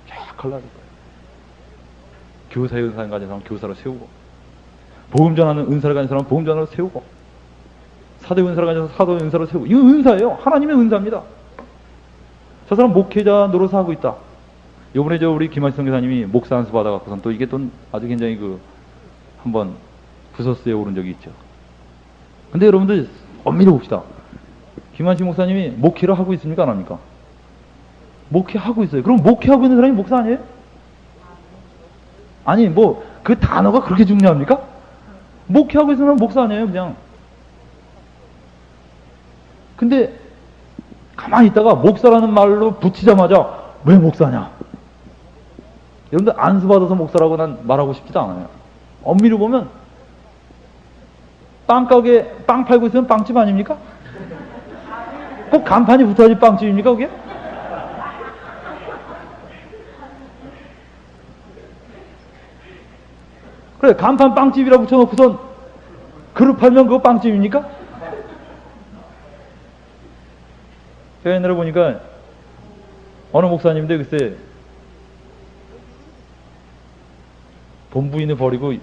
쫙 갈라야 될 거예요. 교사의 은사를 가진 사람은 교사로 세우고, 복음 전하는 은사를 가진 사람은 복음 전하로 세우고, 사도 은사를 가진 사람은 사도 은사로 세우고. 이거 은사예요. 하나님의 은사입니다. 저 사람 목회자 노릇을 하고 있다. 요번에 우리 김한식 선교사님이 목사 안수 받아갖고선 또 이게 또 아주 굉장히 한번 부서스에 오른 적이 있죠. 근데 여러분들 엄밀히 봅시다. 김한식 목사님이 목회를 하고 있습니까? 안 합니까? 목회하고 있어요. 그럼 목회하고 있는 사람이 목사 아니에요? 아니 그 단어가 그렇게 중요합니까? 목회하고 있는 사람은 목사 아니에요, 그냥. 근데 가만히 있다가 목사라는 말로 붙이자마자 왜 목사냐? 여러분들 안수받아서 목사라고 난 말하고 싶지도 않아요. 엄밀히 보면 빵가게 빵 팔고 있으면 빵집 아닙니까? 꼭 간판이 붙어야지 빵집입니까, 그게? 그래, 간판 빵집이라 붙여놓고선 그릇 팔면 그거 빵집입니까? 제가 옛날에 보니까 어느 목사님인데 글쎄 본부인을 버리고 이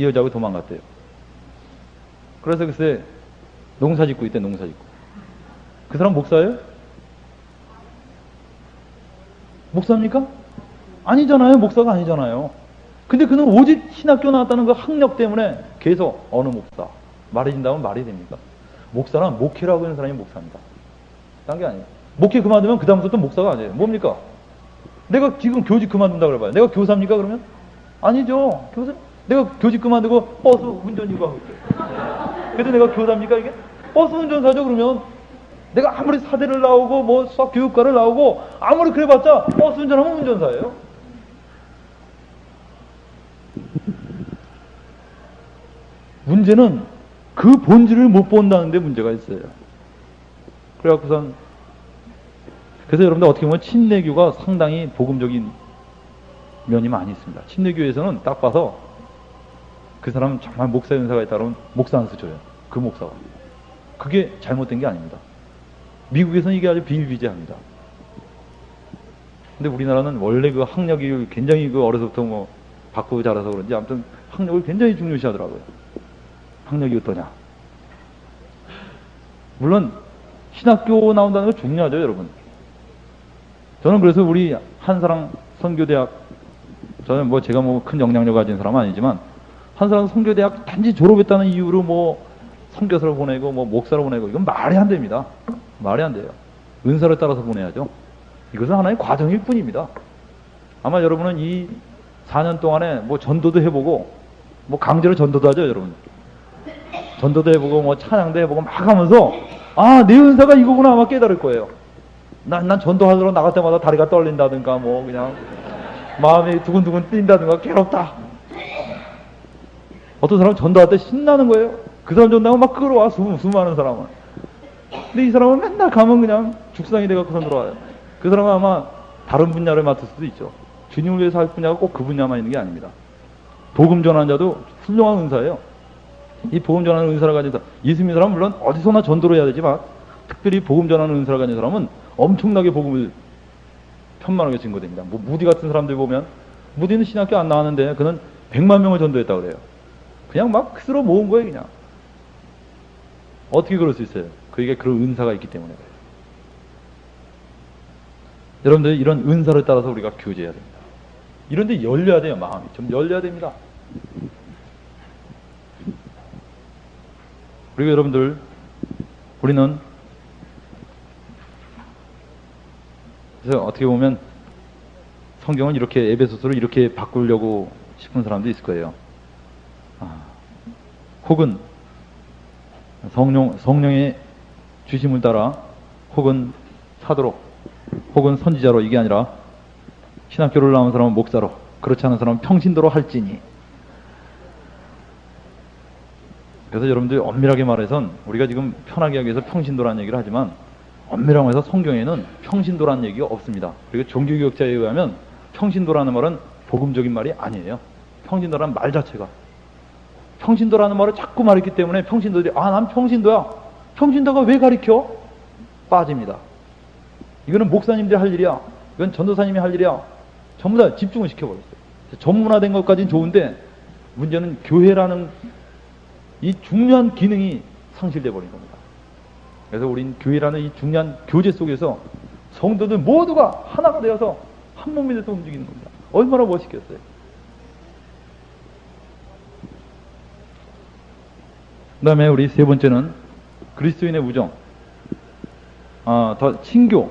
여자하고 도망갔대요. 그래서 글쎄 농사 짓고 있대. 농사 짓고. 그 사람 목사예요? 목사입니까? 아니잖아요. 목사가 아니잖아요. 근데 그는 오직 신학교 나왔다는 그 학력 때문에 계속 어느 목사 말해진다면 말이 됩니까? 목사란 목회라고 하는 사람이 목사입니다. 딴 게 아니에요. 목회 그만두면 그 다음부터 목사가 아니에요. 뭡니까? 내가 지금 교직 그만둔다 그래봐요. 내가 교사입니까 그러면? 아니죠. 교사. 내가 교직 그만두고 버스 운전이고 하고 있어요. 그래도 내가 교사입니까 이게? 버스 운전사죠 그러면. 내가 아무리 사대를 나오고 뭐 수학 교육과를 나오고 아무리 그래봤자 버스 운전하면 운전사예요. 문제는 그 본질을 못 본다는 데 문제가 있어요. 그래갖고선 그래서 여러분들 어떻게 보면 침례교가 상당히 복음적인 면이 많이 있습니다. 침례교에서는 딱 봐서 그 사람 정말 목사 연사가 있다 그러면 목사 안수 줘요. 그 목사가. 그게 잘못된 게 아닙니다. 미국에서는 이게 아주 비일비재합니다. 근데 우리나라는 원래 그 학력이 굉장히 어려서부터 받고 자라서 그런지 아무튼 학력을 굉장히 중요시하더라고요. 학력이 어떠냐. 물론 신학교 나온다는 거 중요하죠, 여러분. 저는 그래서 우리 한사랑 선교대학, 저는 제가 큰 영향력 가진 사람은 아니지만 한사랑 선교대학 단지 졸업했다는 이유로 선교사를 보내고 목사를 보내고 이건 말이 안 됩니다. 말이 안 돼요. 은사를 따라서 보내야죠. 이것은 하나의 과정일 뿐입니다. 아마 여러분은 이 4년 동안에 전도도 해보고 강제로 전도도 하죠, 여러분. 전도도 해보고 찬양도 해보고 막 하면서 내 은사가 이거구나 아마 깨달을 거예요. 난 전도하러 나갈 때마다 다리가 떨린다든가 그냥 마음이 두근두근 뛴다든가 괴롭다. 어떤 사람은 전도할 때 신나는 거예요. 그 사람 전도하면 막 끌어와 수많은 사람은. 근데 이 사람은 맨날 가면 그냥 죽상이 돼갖고 들어와요. 그 사람은 아마 다른 분야를 맡을 수도 있죠. 주님을 위해서 할 분야가 꼭 그 분야만 있는 게 아닙니다. 복음 전하는 자도 훌륭한 은사예요. 이 복음 전하는 은사를 가진 사람, 예수 믿는 사람은 물론 어디서나 전도를 해야 되지만 특별히 복음 전하는 은사를 가진 사람은 엄청나게 복음을 편만하게 증거됩니다. 무디 같은 사람들 보면 무디는 신학교 안 나왔는데 그는 100만 명을 전도했다고 그래요. 그냥 막 스스로 모은 거예요, 그냥. 어떻게 그럴 수 있어요? 그에게 그런 은사가 있기 때문에 그래요. 여러분들 이런 은사를 따라서 우리가 교제해야 됩니다. 이런 데 열려야 돼요. 마음이 좀 열려야 됩니다. 그리고 여러분들 우리는 그래서 어떻게 보면 성경은 이렇게 에베소서를 이렇게 바꾸려고 싶은 사람도 있을 거예요. 혹은 성령의 주심을 따라 혹은 사도로 혹은 선지자로 이게 아니라 신학교를 나온 사람은 목사로 그렇지 않은 사람은 평신도로 할지니. 그래서 여러분들 엄밀하게 말해선 우리가 지금 편하게 하기 위해서 평신도라는 얘기를 하지만 엄밀하게 해서 성경에는 평신도라는 얘기가 없습니다. 그리고 종교개혁자에 의하면 평신도라는 말은 복음적인 말이 아니에요. 평신도라는 말 자체가. 평신도라는 말을 자꾸 말했기 때문에 평신도들이 난 평신도야. 평신도가 왜 가르쳐? 빠집니다. 이거는 목사님들이 할 일이야. 이건 전도사님이 할 일이야. 전부 다 집중을 시켜버렸어요. 전문화된 것까지는 좋은데 문제는 교회라는 이 중요한 기능이 상실돼 버린 겁니다. 그래서 우린 교회라는 이 중요한 교제 속에서 성도들 모두가 하나가 되어서 한 몸이 돼서 움직이는 겁니다. 얼마나 멋있겠어요. 그 다음에 우리 세 번째는 그리스도인의 우정. 더 친교.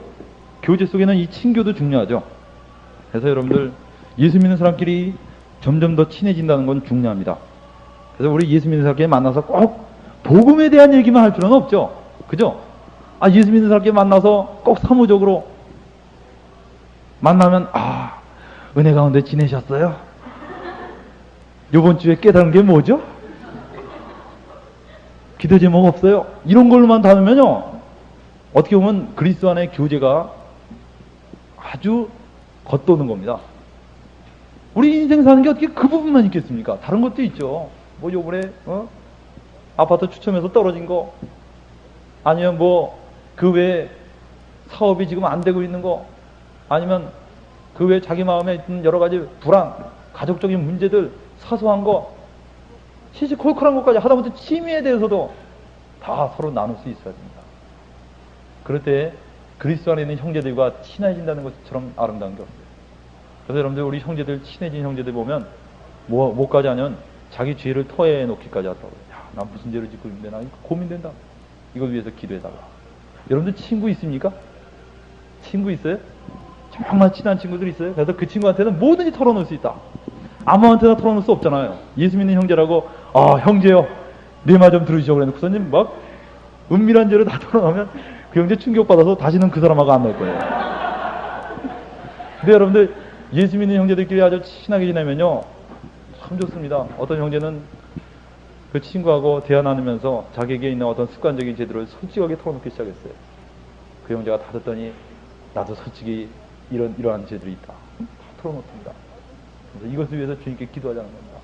교제 속에는 이 친교도 중요하죠. 그래서 여러분들 예수 믿는 사람끼리 점점 더 친해진다는 건 중요합니다. 그래서 우리 예수 믿는 사람끼리 만나서 꼭 복음에 대한 얘기만 할 필요는 없죠. 그죠? 예수 믿는 사람끼리 만나서 꼭 사무적으로 만나면 은혜 가운데 지내셨어요? 요번 주에 깨달은 게 뭐죠? 기도 제목 없어요? 이런 걸로만 다루면요, 어떻게 보면 그리스도 안의 교제가 아주 겉도는 겁니다. 우리 인생 사는 게 어떻게 그 부분만 있겠습니까? 다른 것도 있죠. 뭐 요번에 아파트 추첨해서 떨어진 거, 아니면 뭐 그 외에 사업이 지금 안 되고 있는 거, 아니면 그 외에 자기 마음에 있는 여러 가지 불안, 가족적인 문제들, 사소한 거, 시시콜콜한 것까지 하다못해 취미에 대해서도 다 서로 나눌 수 있어야 됩니다. 그럴 때 그리스도 안에 있는 형제들과 친해진다는 것처럼 아름다운 게 없어요. 그래서 여러분들 우리 형제들, 친해진 형제들 보면 뭐까지 하냐면 자기 죄를 토해놓기까지 하더라고요. 난 무슨 죄를 짓고 있는데 나 고민된다. 이걸 위해서 기도해달라. 여러분들 친구 있습니까? 친구 있어요? 정말 친한 친구들 있어요? 그래서 그 친구한테는 뭐든지 털어놓을 수 있다. 아무한테나 털어놓을 수 없잖아요. 예수 믿는 형제라고 형제요 내 말 좀 들으시죠 그래놓고서는 막 은밀한 죄를 다 털어놓으면 그 형제 충격받아서 다시는 그 사람하고 안 놀 거예요. 근데 여러분들 예수 믿는 형제들끼리 아주 친하게 지내면요 참 좋습니다. 어떤 형제는 그 친구하고 대화 나누면서 자기에게 있는 어떤 습관적인 죄들을 솔직하게 털어놓기 시작했어요. 그 형제가 다 듣더니 나도 솔직히 이러한 죄들이 있다. 다 털어놓습니다. 그래서 이것을 위해서 주님께 기도하자는 겁니다.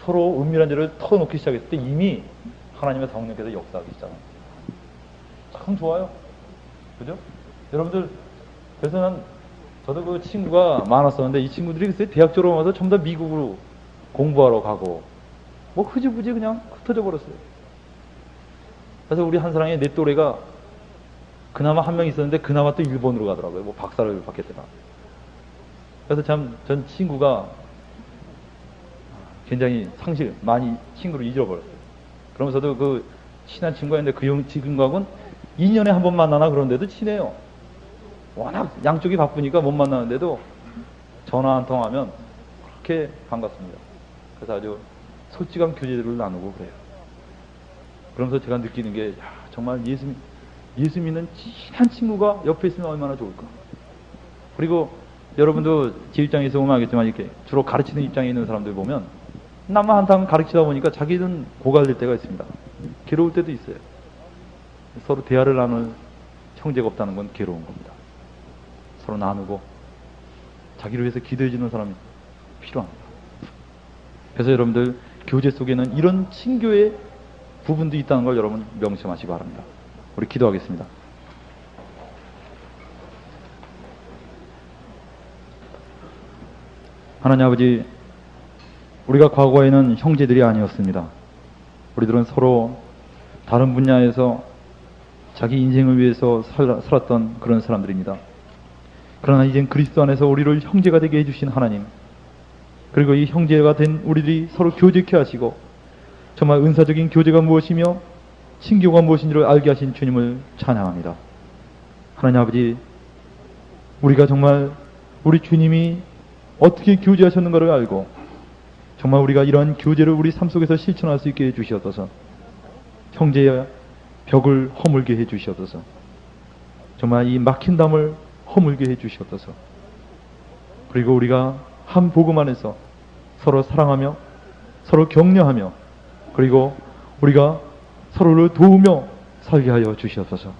서로 은밀한 죄를 털어놓기 시작했을 때 이미 하나님의 성령께서 역사하기 시작합니다. 참 좋아요. 그죠? 여러분들, 그래서 저도 그 친구가 많았었는데 이 친구들이 글쎄 대학 졸업하면서 전부 다 미국으로 공부하러 가고 뭐 흐지부지 그냥 흩어져 버렸어요. 그래서 우리 한 사랑의 내 또래가 그나마 한 명 있었는데 그나마 또 일본으로 가더라고요. 뭐 박사를 받겠더라. 그래서 참 전 친구가 굉장히 많이 친구를 잊어버렸어요. 그러면서도 그 친한 친구가 있는데 그 형 지금과는 2년에 한 번 만나나 그런데도 친해요. 워낙 양쪽이 바쁘니까 못 만나는데도 전화 한 통하면 그렇게 반갑습니다. 그래서 아주 솔직한 교제들을 나누고 그래요. 그러면서 제가 느끼는 게 정말 예수 믿는 친한 친구가 옆에 있으면 얼마나 좋을까. 그리고 여러분도 제 입장에서 보면 알겠지만 이렇게 주로 가르치는 입장에 있는 사람들 보면 남만 한탕 가르치다 보니까 자기는 고갈될 때가 있습니다. 괴로울 때도 있어요. 서로 대화를 나눌 형제가 없다는 건 괴로운 겁니다. 서로 나누고 자기를 위해서 기도해 주는 사람이 필요합니다. 그래서 여러분들 교제 속에는 이런 친교의 부분도 있다는 걸 여러분 명심하시기 바랍니다. 우리 기도하겠습니다. 하나님 아버지, 우리가 과거에는 형제들이 아니었습니다. 우리들은 서로 다른 분야에서 자기 인생을 위해서 살았던 그런 사람들입니다. 그러나 이젠 그리스도 안에서 우리를 형제가 되게 해주신 하나님, 그리고 이 형제가 된 우리들이 서로 교제케 하시고 정말 은사적인 교제가 무엇이며 친교가 무엇인지를 알게 하신 주님을 찬양합니다. 하나님 아버지, 우리가 정말 우리 주님이 어떻게 교제하셨는가를 알고 정말 우리가 이러한 교제를 우리 삶 속에서 실천할 수 있게 해주시옵소서. 형제의 벽을 허물게 해주시옵소서. 정말 이 막힌 담을 허물게 해 주시옵소서. 그리고 우리가 한 복음 안에서 서로 사랑하며 서로 격려하며 그리고 우리가 서로를 도우며 살게 하여 주시옵소서.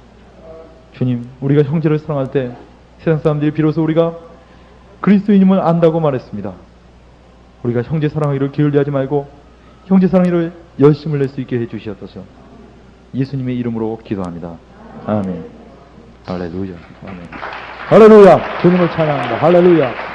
주님, 우리가 형제를 사랑할 때 세상 사람들이 비로소 우리가 그리스도인임을 안다고 말했습니다. 우리가 형제 사랑하기를 게을리하지 말고 형제 사랑하기를 열심을 낼 수 있게 해 주시옵소서. 예수님의 이름으로 기도합니다. 아멘. 할렐루야. 아멘. 할렐루야. 주님을 찬양합니다. 할렐루야.